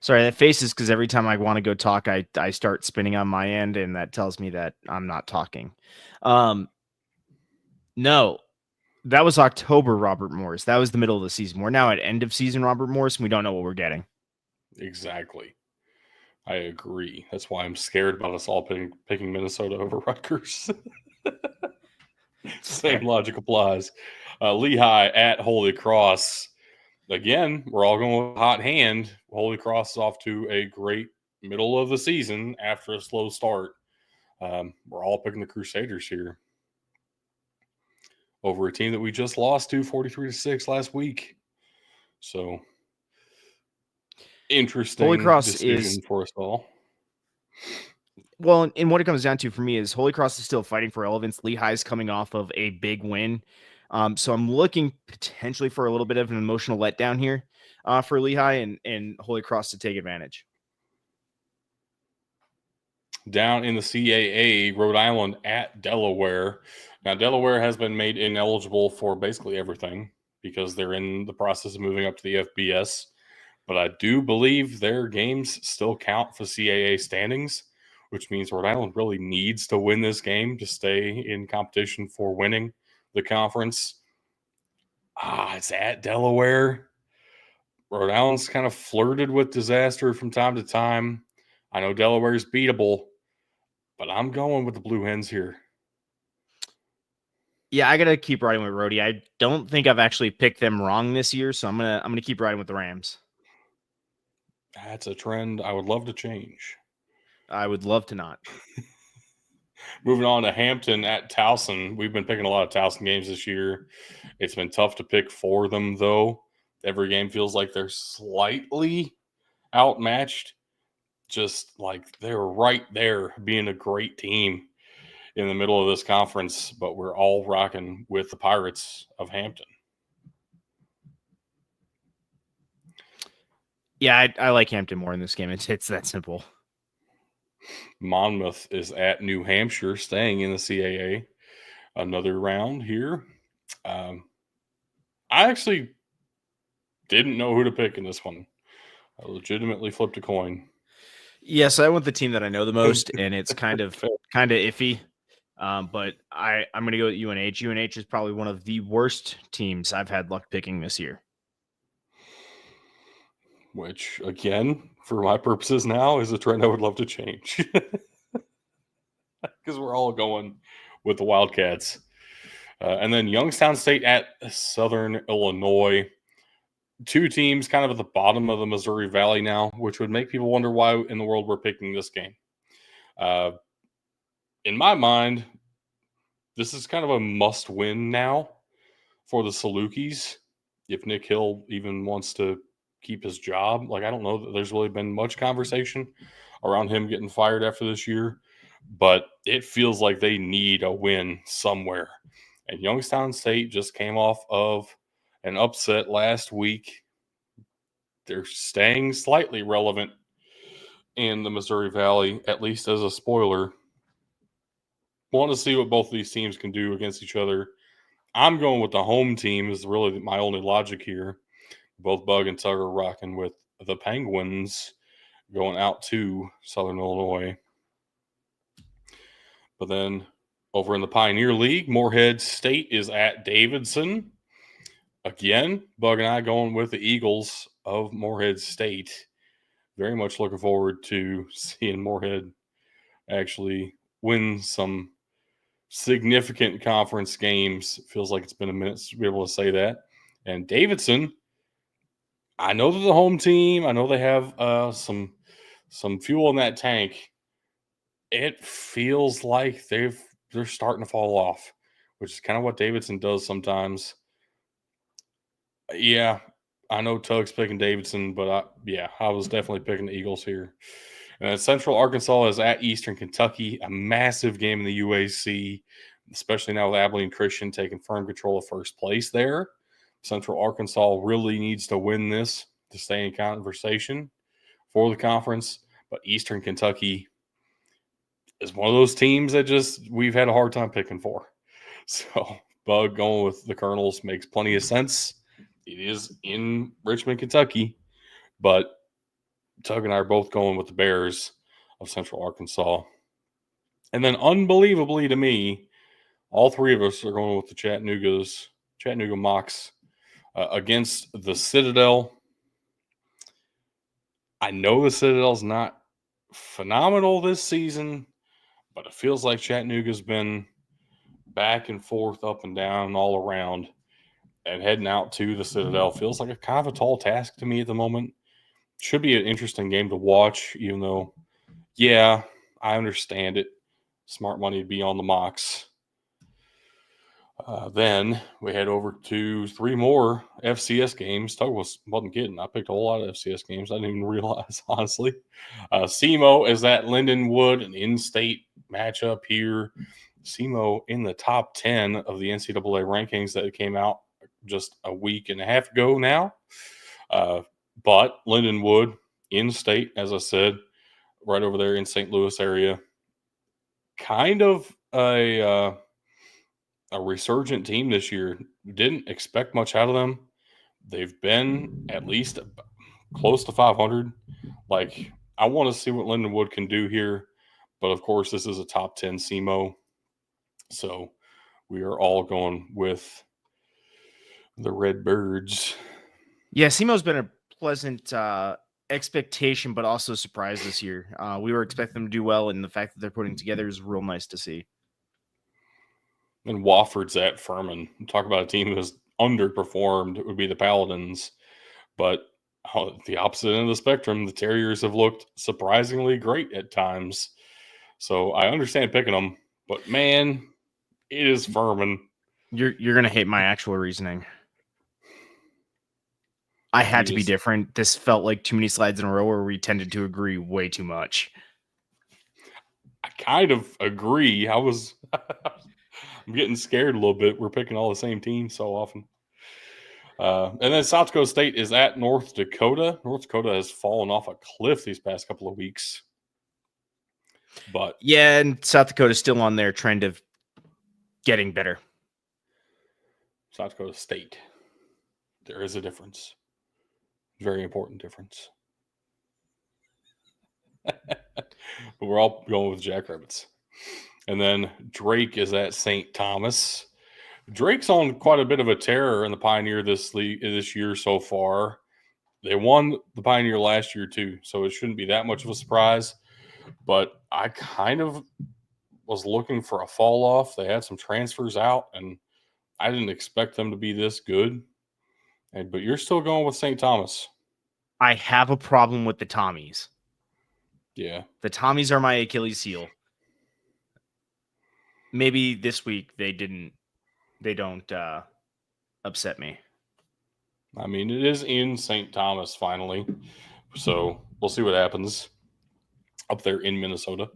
Sorry, that face is because every time I want to go talk, I start spinning on my end, and that tells me that I'm not talking. No, that was October Robert Morris. That was the middle of the season. We're now at end of season Robert Morris, and we don't know what we're getting. Exactly. I agree. That's why I'm scared about us all picking Minnesota over Rutgers. Same logic applies. Lehigh at Holy Cross. Again, we're all going with hot hand. Holy Cross is off to a great middle of the season after a slow start. We're all picking the Crusaders here over a team that we just lost to 43-6 last week. So interesting Holy Cross decision is for us all. Well, and what it comes down to for me is Holy Cross is still fighting for relevance. Lehigh's coming off of a big win. So I'm looking potentially for a little bit of an emotional letdown here for Lehigh and Holy Cross to take advantage. Down in the CAA, Rhode Island at Delaware. Now, Delaware has been made ineligible for basically everything because they're in the process of moving up to the FBS. But I do believe their games still count for CAA standings, which means Rhode Island really needs to win this game to stay in competition for winning the conference. It's at Delaware. Rhode Island's kind of flirted with disaster from time to time. I know Delaware's beatable, but I'm going with the Blue Hens here. Yeah, I gotta keep riding with Rhodey. I don't think I've actually picked them wrong this year, so I'm gonna keep riding with the Rams. That's a trend I would love to change. I would love to not. Moving on to Hampton at Towson. We've been picking a lot of Towson games this year. It's been tough to pick for them, though. Every game feels like they're slightly outmatched. Just like they're right there being a great team in the middle of this conference, but we're all rocking with the Pirates of Hampton. Yeah, I like Hampton more in this game. It's that simple. Monmouth is at New Hampshire, staying in the CAA. Another round here. I actually didn't know who to pick in this one. I legitimately flipped a coin. Yes, I went the team that I know the most, and it's kind of iffy. But I'm going to go with UNH. UNH is probably one of the worst teams I've had luck picking this year. Which, again, for my purposes now, is a trend I would love to change. Because we're all going with the Wildcats. And then Youngstown State at Southern Illinois. Two teams kind of at the bottom of the Missouri Valley now, which would make people wonder why in the world we're picking this game. In my mind, this is kind of a must-win now for the Salukis. If Nick Hill even wants to keep his job, I don't know that there's really been much conversation around him getting fired after this year, but it feels like they need a win somewhere. And Youngstown State just came off of an upset last week. They're staying slightly relevant in the Missouri Valley, at least as a spoiler. Want to see what both of these teams can do against each other. I'm going with the home team is really my only logic here. Both Bug and Tug are rocking with the Penguins going out to Southern Illinois. But then over in the Pioneer League, Morehead State is at Davidson. Again, Bug and I going with the Eagles of Morehead State. Very much looking forward to seeing Morehead actually win some significant conference games. Feels like it's been a minute to be able to say that. And Davidson, I know they're the home team. I know they have some fuel in that tank. It feels like they're starting to fall off, which is kind of what Davidson does sometimes. Yeah, I know Tug's picking Davidson, but I was definitely picking the Eagles here. And then Central Arkansas is at Eastern Kentucky, a massive game in the UAC, especially now with Abilene Christian taking firm control of first place there. Central Arkansas really needs to win this to stay in conversation for the conference, but Eastern Kentucky is one of those teams that we've had a hard time picking for. So Bug going with the Colonels makes plenty of sense. It is in Richmond, Kentucky, but Tug and I are both going with the Bears of Central Arkansas. And then unbelievably to me, all three of us are going with the Chattanooga Mocs against the Citadel. I know the Citadel's not phenomenal this season, but it feels like Chattanooga's been back and forth, up and down, all around. And heading out to the Citadel feels like a kind of a tall task to me at the moment. Should be an interesting game to watch, even though, yeah, I understand it. Smart money to be on the mocks. Then we head over to 3 more FCS games. Tug wasn't kidding. I picked a whole lot of FCS games. I didn't even realize, honestly. SEMO is at Lindenwood, an in-state matchup here. SEMO in the top 10 of the NCAA rankings that came out just a week and a half ago now. But Lindenwood, in-state, as I said, right over there in St. Louis area. Kind of a resurgent team this year. Didn't expect much out of them. They've been at least close to 500. Like, I want to see what Lindenwood can do here. But, of course, this is a top 10 SEMO. So we are all going with the Redbirds. Yeah, SEMO's been a pleasant expectation, but also surprise this year. We were expecting them to do well, and the fact that they're putting together is real nice to see. And Wofford's at Furman. Talk about a team who has underperformed. It would be the Paladins. But the opposite end of the spectrum, the Terriers have looked surprisingly great at times. So I understand picking them. But, man, it is Furman. You're going to hate my actual reasoning. I had to be different. This felt like too many slides in a row where we tended to agree way too much. I kind of agree. I'm getting scared a little bit. We're picking all the same teams so often. And then South Dakota State is at North Dakota. North Dakota has fallen off a cliff these past couple of weeks. But yeah, and South Dakota is still on their trend of getting better. South Dakota State. There is a difference. Very important difference. But we're all going with Jackrabbits. And then Drake is at St. Thomas. Drake's on quite a bit of a tear in the Pioneer this year so far. They won the Pioneer last year too, so it shouldn't be that much of a surprise. But I kind of was looking for a fall off. They had some transfers out, and I didn't expect them to be this good. But you're still going with St. Thomas. I have a problem with the Tommies. Yeah. The Tommies are my Achilles heel. Maybe this week they don't upset me. I mean, it is in St. Thomas finally. So we'll see what happens up there in Minnesota.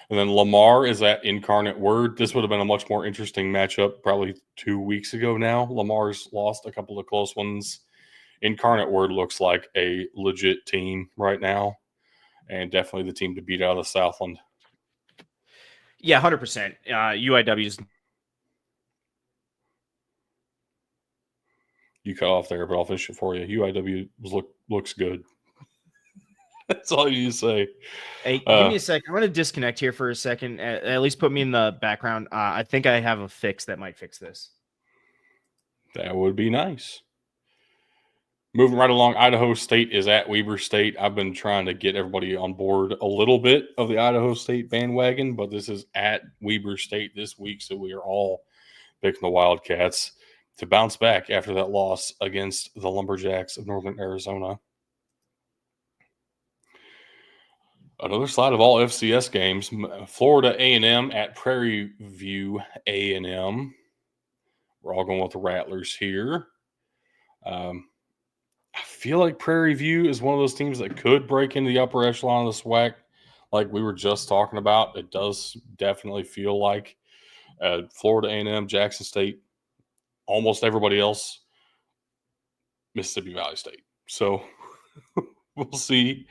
And then Lamar is at Incarnate Word. This would have been a much more interesting matchup probably 2 weeks ago now. Lamar's lost a couple of close ones. Incarnate Word looks like a legit team right now, and definitely the team to beat out of the Southland. Yeah, 100%. UIW's. You cut off there, but I'll finish it for you. UIW looks good. That's all you say. Hey, give me a sec. I'm going to disconnect here for a second. At least put me in the background. I think I have a fix that might fix this. That would be nice. Moving right along, Idaho State is at Weber State. I've been trying to get everybody on board a little bit of the Idaho State bandwagon, but this is at Weber State this week, so we are all picking the Wildcats to bounce back after that loss against the Lumberjacks of Northern Arizona. Another slide of all FCS games. Florida A&M at Prairie View A&M. We're all going with the Rattlers here. I feel like Prairie View is one of those teams that could break into the upper echelon of the SWAC, like we were just talking about. It does definitely feel like Florida A&M, Jackson State, almost everybody else, Mississippi Valley State. So we'll see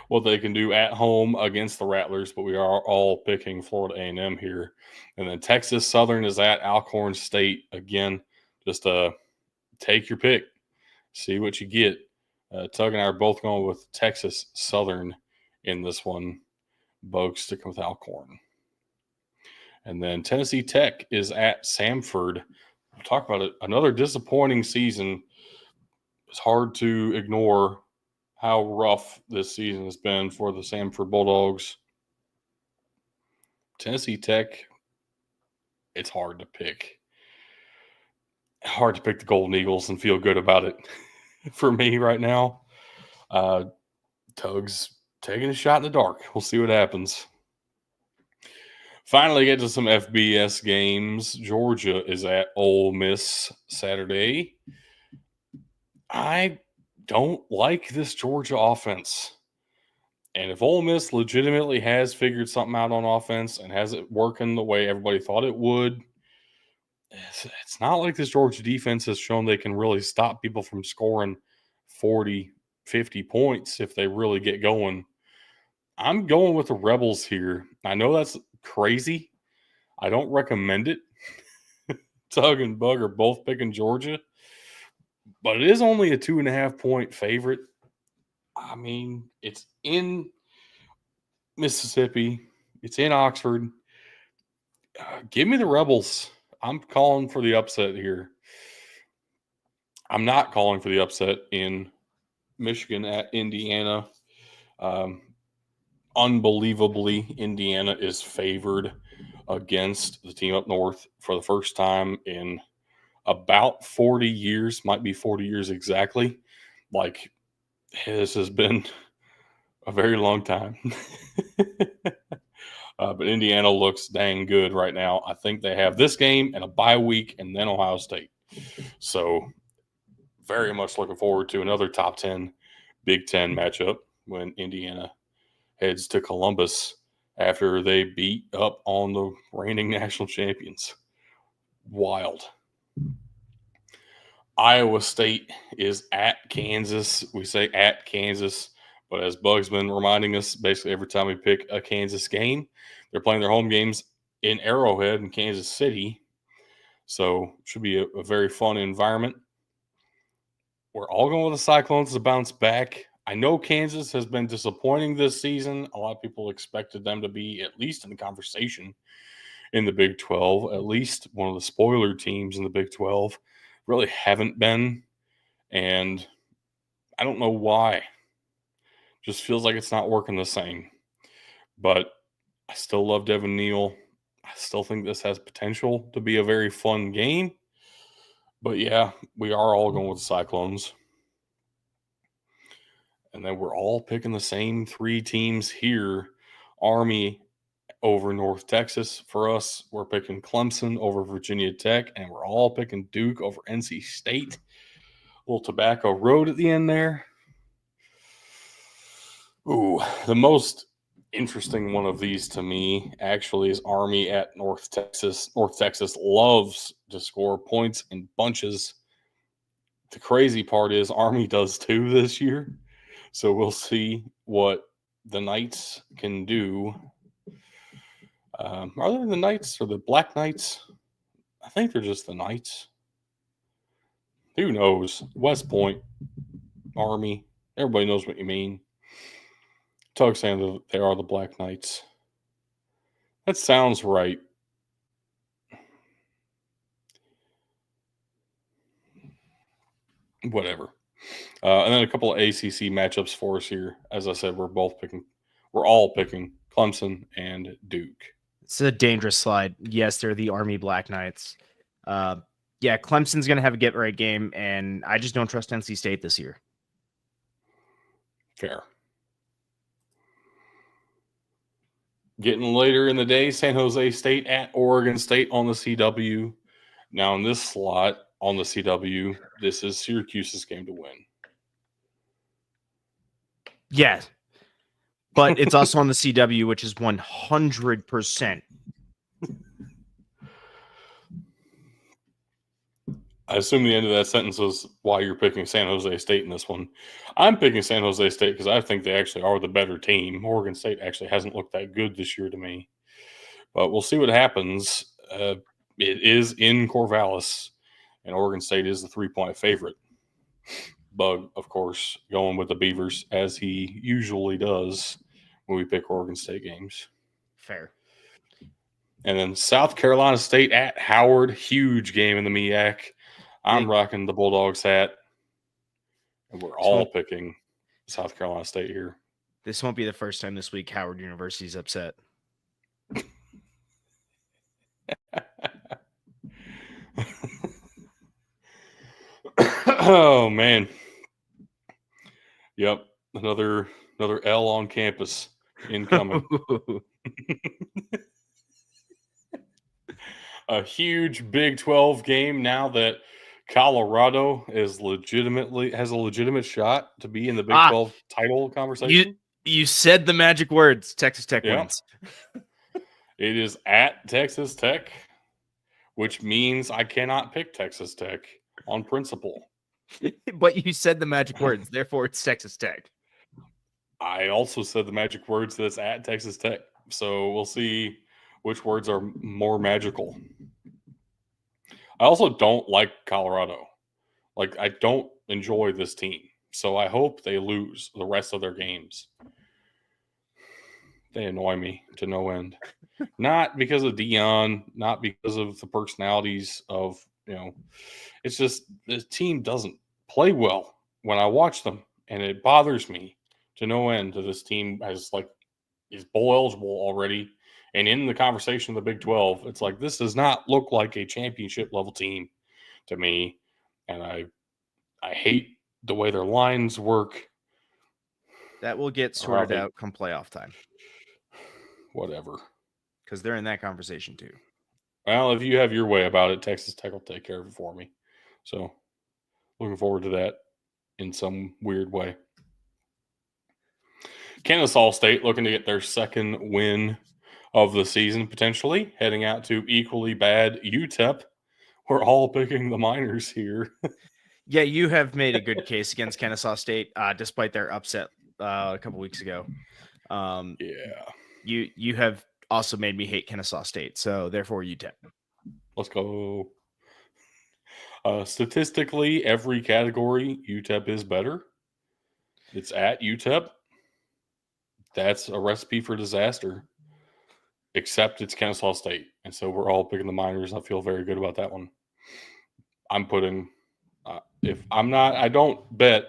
what they can do at home against the Rattlers, but we are all picking Florida A&M here. And then Texas Southern is at Alcorn State. Again, just take your pick. See what you get. Tug and I are both going with Texas Southern in this one. Bogue sticking with Alcorn. And then Tennessee Tech is at Samford. We'll talk about it. Another disappointing season. It's hard to ignore how rough this season has been for the Samford Bulldogs. Tennessee Tech, it's hard to pick. Hard to pick the Golden Eagles and feel good about it for me right now. Tug's taking a shot in the dark. We'll see what happens. Finally, get to some FBS games. Georgia is at Ole Miss Saturday. I don't like this Georgia offense. And if Ole Miss legitimately has figured something out on offense and has it working the way everybody thought it would, it's not like this Georgia defense has shown they can really stop people from scoring 40, 50 points if they really get going. I'm going with the Rebels here. I know that's crazy. I don't recommend it. Tug and Bug are both picking Georgia, but it is only a 2.5-point favorite. I mean, it's in Mississippi. It's in Oxford. Give me the Rebels. I'm calling for the upset here. I'm not calling for the upset in Michigan at Indiana. Unbelievably, Indiana is favored against the team up north for the first time in about 40 years, might be 40 years exactly. Like, this has been a very long time. But Indiana looks dang good right now. I think they have this game and a bye week and then Ohio State. So very much looking forward to another top 10 Big Ten matchup when Indiana heads to Columbus after they beat up on the reigning national champions. Wild. Iowa State is at Kansas. We say at Kansas, but as Bug's been reminding us, basically every time we pick a Kansas game, they're playing their home games in Arrowhead in Kansas City. So it should be a very fun environment. We're all going with the Cyclones to bounce back. I know Kansas has been disappointing this season. A lot of people expected them to be at least in the conversation in the Big 12, at least one of the spoiler teams in the Big 12. Really haven't been, and I don't know why. Just feels like it's not working the same. But I still love Devin Neal. I still think this has potential to be a very fun game. But yeah, we are all going with the Cyclones. And then we're all picking the same three teams here. Army over North Texas. For us, we're picking Clemson over Virginia Tech, and we're all picking Duke over NC State. A little Tobacco Road at the end there. Ooh, the most interesting one of these to me actually is Army at North Texas. North Texas loves to score points in bunches. The crazy part is Army does too this year. So we'll see what the Knights can do. Are they the Knights or the Black Knights? I think they're just the Knights. Who knows? West Point, Army. Everybody knows what you mean. Tug saying that they are the Black Knights. That sounds right. Whatever. And then a couple of ACC matchups for us here. As I said, we're all picking Clemson and Duke. It's a dangerous slide. Yes, they're the Army Black Knights. Yeah, Clemson's going to have a get-right game, and I just don't trust NC State this year. Fair. Getting later in the day, San Jose State at Oregon State on the CW. Now in this slot on the CW, this is Syracuse's game to win. Yeah, but it's also on the CW, which is 100%. I assume the end of that sentence was why you're picking San Jose State in this one. I'm picking San Jose State because I think they actually are the better team. Oregon State actually hasn't looked that good this year to me. But we'll see what happens. It is in Corvallis, and Oregon State is the 3-point favorite. Bug, of course, going with the Beavers, as he usually does when we pick Oregon State games. Fair. And then South Carolina State at Howard. Huge game in the MEAC. I'm rocking the Bulldogs hat. And we're all picking South Carolina State here. This won't be the first time this week Howard University's upset. Oh, man. Yep. Another Another L on campus incoming. A huge Big 12 game now that Colorado has a legitimate shot to be in the Big 12 title conversation. You said the magic words. Texas Tech wins. It is at Texas Tech, which means I cannot pick Texas Tech on principle. But you said the magic words, therefore it's Texas Tech. I also said the magic words that's at Texas Tech. So we'll see which words are more magical. I also don't like Colorado. Like, I don't enjoy this team. So I hope they lose the rest of their games. They annoy me to no end. Not because of Dion, not because of the personalities of, it's just the team doesn't play well when I watch them. And it bothers me to no end that this team is bowl eligible already. And in the conversation of the Big 12, it's like, this does not look like a championship level team to me. And I hate the way their lines work. That will get sorted out come playoff time. Whatever. Because they're in that conversation too. Well, if you have your way about it, Texas Tech will take care of it for me. So, looking forward to that in some weird way. Kennesaw State looking to get their second win of the season, potentially, heading out to equally bad UTEP. We're all picking the Miners here. Yeah, you have made a good case against Kennesaw State, despite their upset a couple weeks ago. You have also made me hate Kennesaw State, so therefore UTEP. Let's go. Statistically, every category, UTEP is better. It's at UTEP. That's a recipe for disaster, except it's Kennesaw State. And so we're all picking the Miners. I feel very good about that one. I'm putting, I don't bet,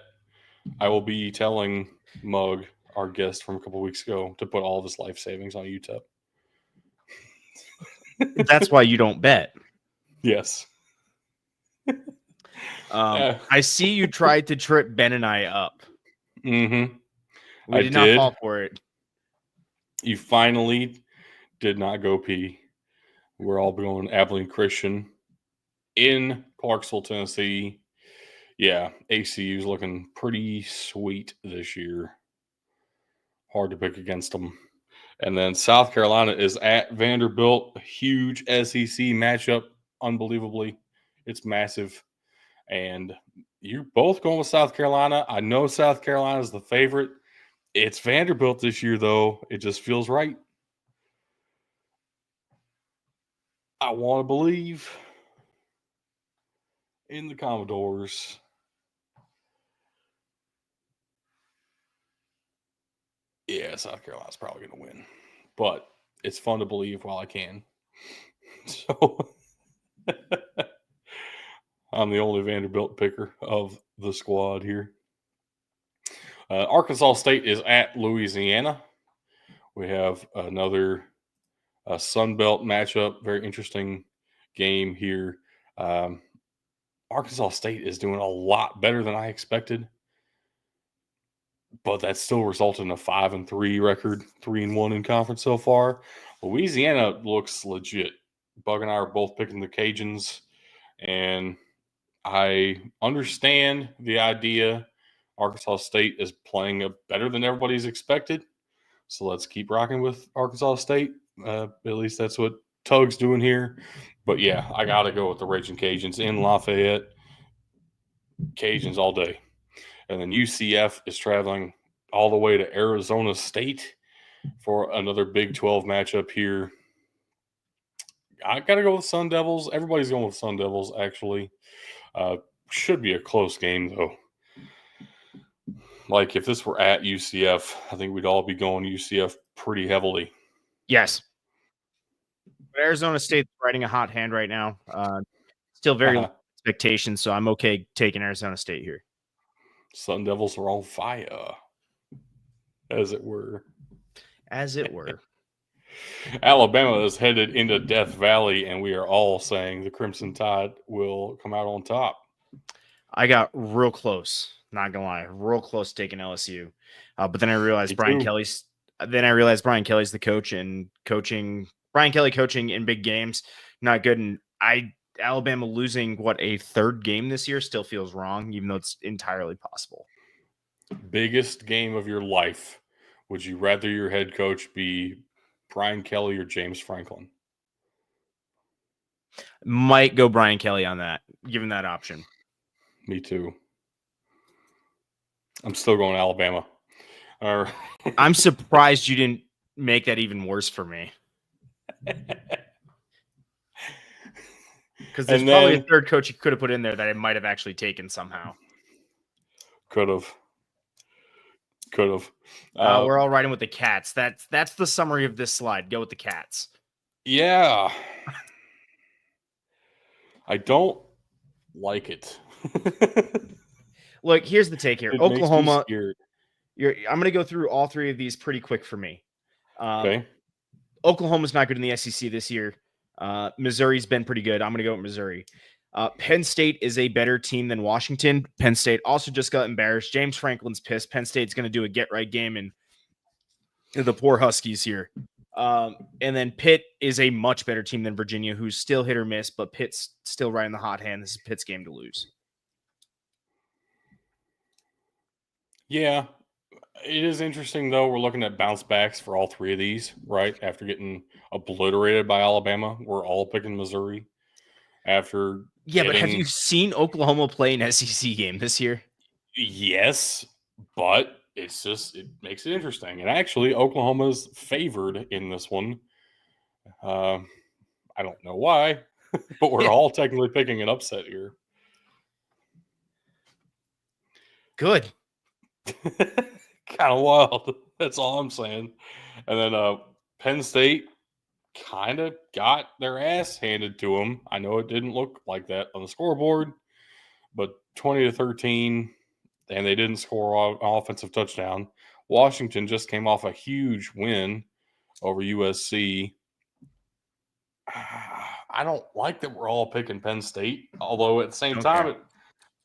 I will be telling Mug, our guest from a couple weeks ago, to put all of his life savings on UTEP. That's why you don't bet. Yes. I see you tried to trip Ben and I up. Mm-hmm. We did not fall for it. You finally did not go pee. We're all going Abilene Christian in Clarksville, Tennessee. Yeah, ACU's looking pretty sweet this year. Hard to pick against them. And then South Carolina is at Vanderbilt. A huge SEC matchup, unbelievably. It's massive. And you're both going with South Carolina. I know South Carolina is the favorite. It's Vanderbilt this year, though. It just feels right. I want to believe in the Commodores. Yeah, South Carolina's probably going to win. But it's fun to believe while I can. So I'm the only Vanderbilt picker of the squad here. Arkansas State is at Louisiana. We have another Sun Belt matchup. Very interesting game here. Arkansas State is doing a lot better than I expected, but that still resulted in a 5-3 record, 3-1 in conference so far. Louisiana looks legit. Bug and I are both picking the Cajuns, and I understand the idea. Arkansas State is playing better than everybody's expected, so let's keep rocking with Arkansas State. At least that's what Tug's doing here. But yeah, I got to go with the Raging Cajuns in Lafayette. Cajuns all day. And then UCF is traveling all the way to Arizona State for another Big 12 matchup here. I got to go with Sun Devils. Everybody's going with Sun Devils, actually. Should be a close game, though. Like, if this were at UCF, I think we'd all be going UCF pretty heavily. Yes. But Arizona State's riding a hot hand right now. Still very low expectations, so I'm okay taking Arizona State here. Sun Devils are on fire, as it were. As it were. Alabama is headed into Death Valley, and we are all saying the Crimson Tide will come out on top. I got real close Not gonna lie, real close to taking LSU. But then I realized Me Brian too. Kelly's. Then I realized Brian Kelly's the coach, and Brian Kelly coaching in big games not good. And Alabama losing a third game this year still feels wrong, even though it's entirely possible. Biggest game of your life. Would you rather your head coach be Brian Kelly or James Franklin? Might go Brian Kelly on that, given that option. Me too. I'm still going Alabama. I'm surprised you didn't make that even worse for me. Because there's probably a third coach you could have put in there that I might have actually taken somehow. Could have. We're all riding with the Cats. That's the summary of this slide. Go with the Cats. Yeah. I don't like it. Look, here's the take here. It Oklahoma. makes me scared. I'm going to go through all three of these pretty quick for me. Okay. Oklahoma's not good in the SEC this year. Missouri's been pretty good. I'm going to go with Missouri. Penn State is a better team than Washington. Penn State also just got embarrassed. James Franklin's pissed. Penn State's going to do a get-right game, and the poor Huskies here. And then Pitt is a much better team than Virginia, who's still hit or miss, but Pitt's still riding the hot hand. This is Pitt's game to lose. Yeah. It is interesting, though. We're looking at bounce backs for all three of these, right? After getting obliterated by Alabama, we're all picking Missouri. But have you seen Oklahoma play an SEC game this year? Yes, but it makes it interesting. And actually, Oklahoma's favored in this one. I don't know why, but we're all technically picking an upset here. Good. Kind of wild. That's all I'm saying. And then Penn State kind of got their ass handed to them. I know it didn't look like that on the scoreboard, but 20-13, and they didn't score an offensive touchdown. Washington just came off a huge win over USC. I don't like that we're all picking Penn State, although at the same time, it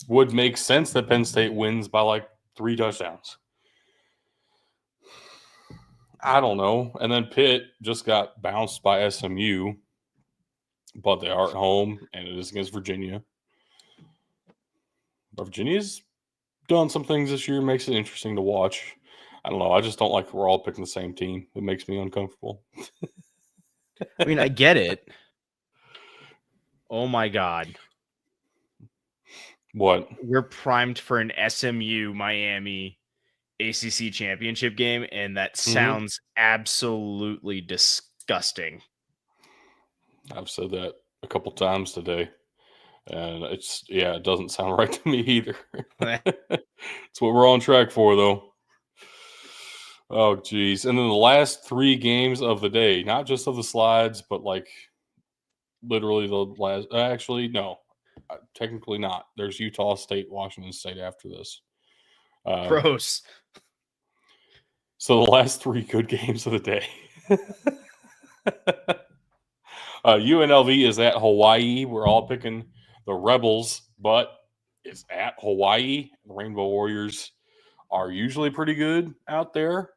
would make sense that Penn State wins by like 3 touchdowns. I don't know. And then Pitt just got bounced by SMU, but they are at home, and it is against Virginia. But Virginia's done some things this year, makes it interesting to watch. I don't know. I just don't like we're all picking the same team. It makes me uncomfortable. I mean, I get it. Oh, my God. What? We're primed for an SMU-Miami ACC championship game, and that sounds absolutely disgusting. I've said that a couple times today, and it doesn't sound right to me either. It's what we're on track for, though. Oh, geez. And then the last 3 games of the day, not just of the slides, but like literally the last. Actually, no, technically not. There's Utah State, Washington State after this. Gross. So the last 3 good games of the day. UNLV is at Hawaii. We're all picking the Rebels, but it's at Hawaii. The Rainbow Warriors are usually pretty good out there,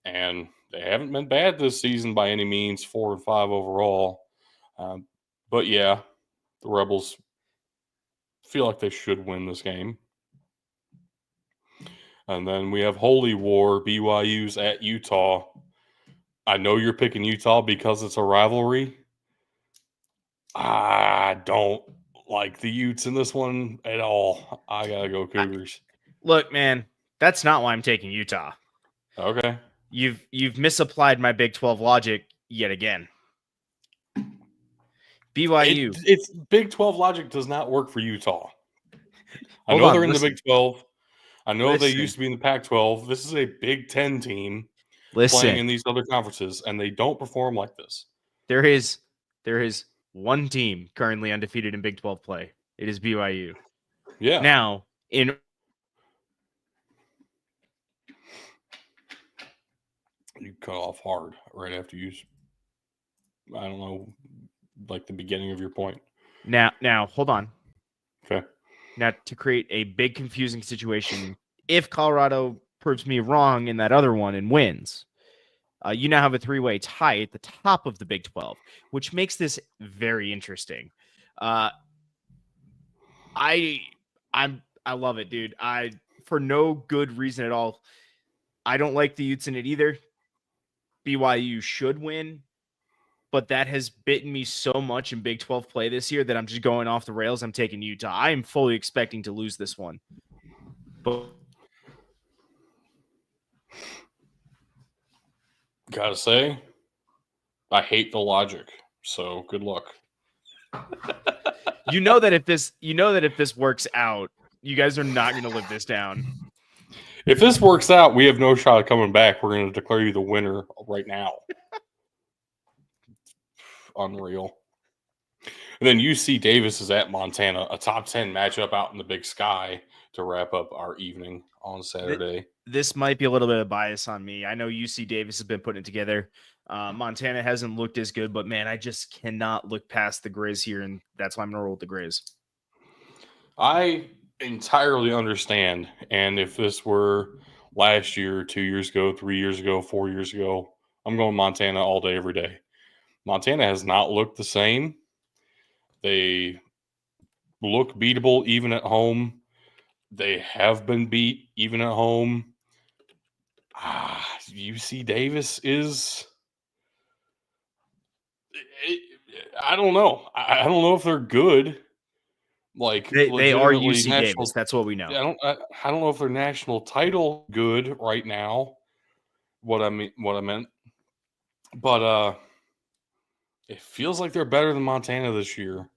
and they haven't been bad this season by any means, 4-5 overall. But yeah, the Rebels feel like they should win this game. And then we have Holy War, BYU's at Utah. I know you're picking Utah because it's a rivalry. I don't like the Utes in this one at all. I gotta go Cougars. Look, man, that's not why I'm taking Utah. Okay. You've misapplied my Big 12 logic yet again. BYU. It's Big 12 logic does not work for Utah. I know they're in the Big 12. I know they used to be in the Pac-12. This is a Big 10 team playing in these other conferences, and they don't perform like this. There is one team currently undefeated in Big 12 play. It is BYU. Yeah. Now, you cut off hard right after you, I don't know, like the beginning of your point. Now, hold on. Okay. Now, to create a big confusing situation, if Colorado proves me wrong in that other one and wins, you now have a 3-way tie at the top of the Big 12, which makes this very interesting. I love it, dude. For no good reason at all. I don't like the Utes in it either. BYU should win, but that has bitten me so much in Big 12 play this year that I'm just going off the rails. I'm taking Utah. I am fully expecting to lose this one. But Gotta say, I hate the logic. So good luck. you know that if this works out, you guys are not going to live this down. If this works out, we have no shot of coming back. We're going to declare you the winner right now. Unreal. And then UC Davis is at Montana, a top 10 matchup out in the Big Sky to wrap up our evening on Saturday. This might be a little bit of bias on me. I know UC Davis has been putting it together. Montana hasn't looked as good, but man, I just cannot look past the Grizz here, and that's why I'm going to roll with the Grizz. I entirely understand. And if this were last year, 2 years ago, 3 years ago, 4 years ago, I'm going Montana all day, every day. Montana has not looked the same. They look beatable even at home. They have been beat even at home. UC Davis is... I don't know. I don't know if they're good. Like they are legitimately UC national, Davis. That's what we know. I don't know if they're national title good right now. What I meant, but it feels like they're better than Montana this year.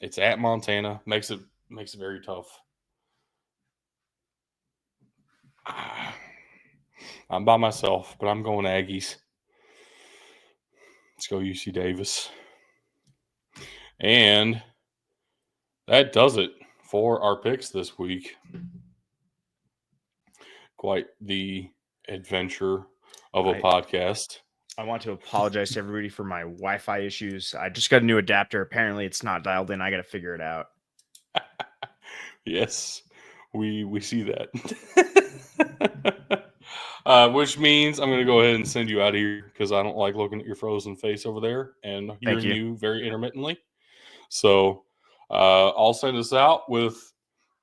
It's at Montana, makes it very tough. I'm by myself, but I'm going Aggies. Let's go UC Davis. And that does it for our picks this week. Quite the adventure of a podcast. I want to apologize to everybody for my Wi-Fi issues. I just got a new adapter. Apparently, it's not dialed in. I got to figure it out. Yes, we see that. Which means I'm going to go ahead and send you out of here because I don't like looking at your frozen face over there and hearing you very intermittently. So I'll send us out with,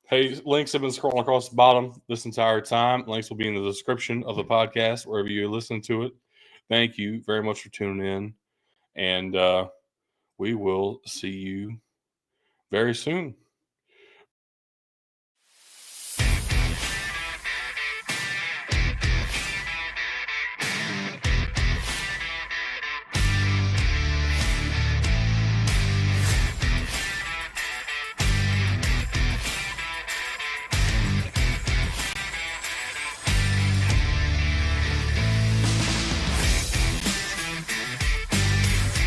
hey, links have been scrolling across the bottom this entire time. Links will be in the description of the podcast, wherever you listen to it. Thank you very much for tuning in. And we will see you very soon.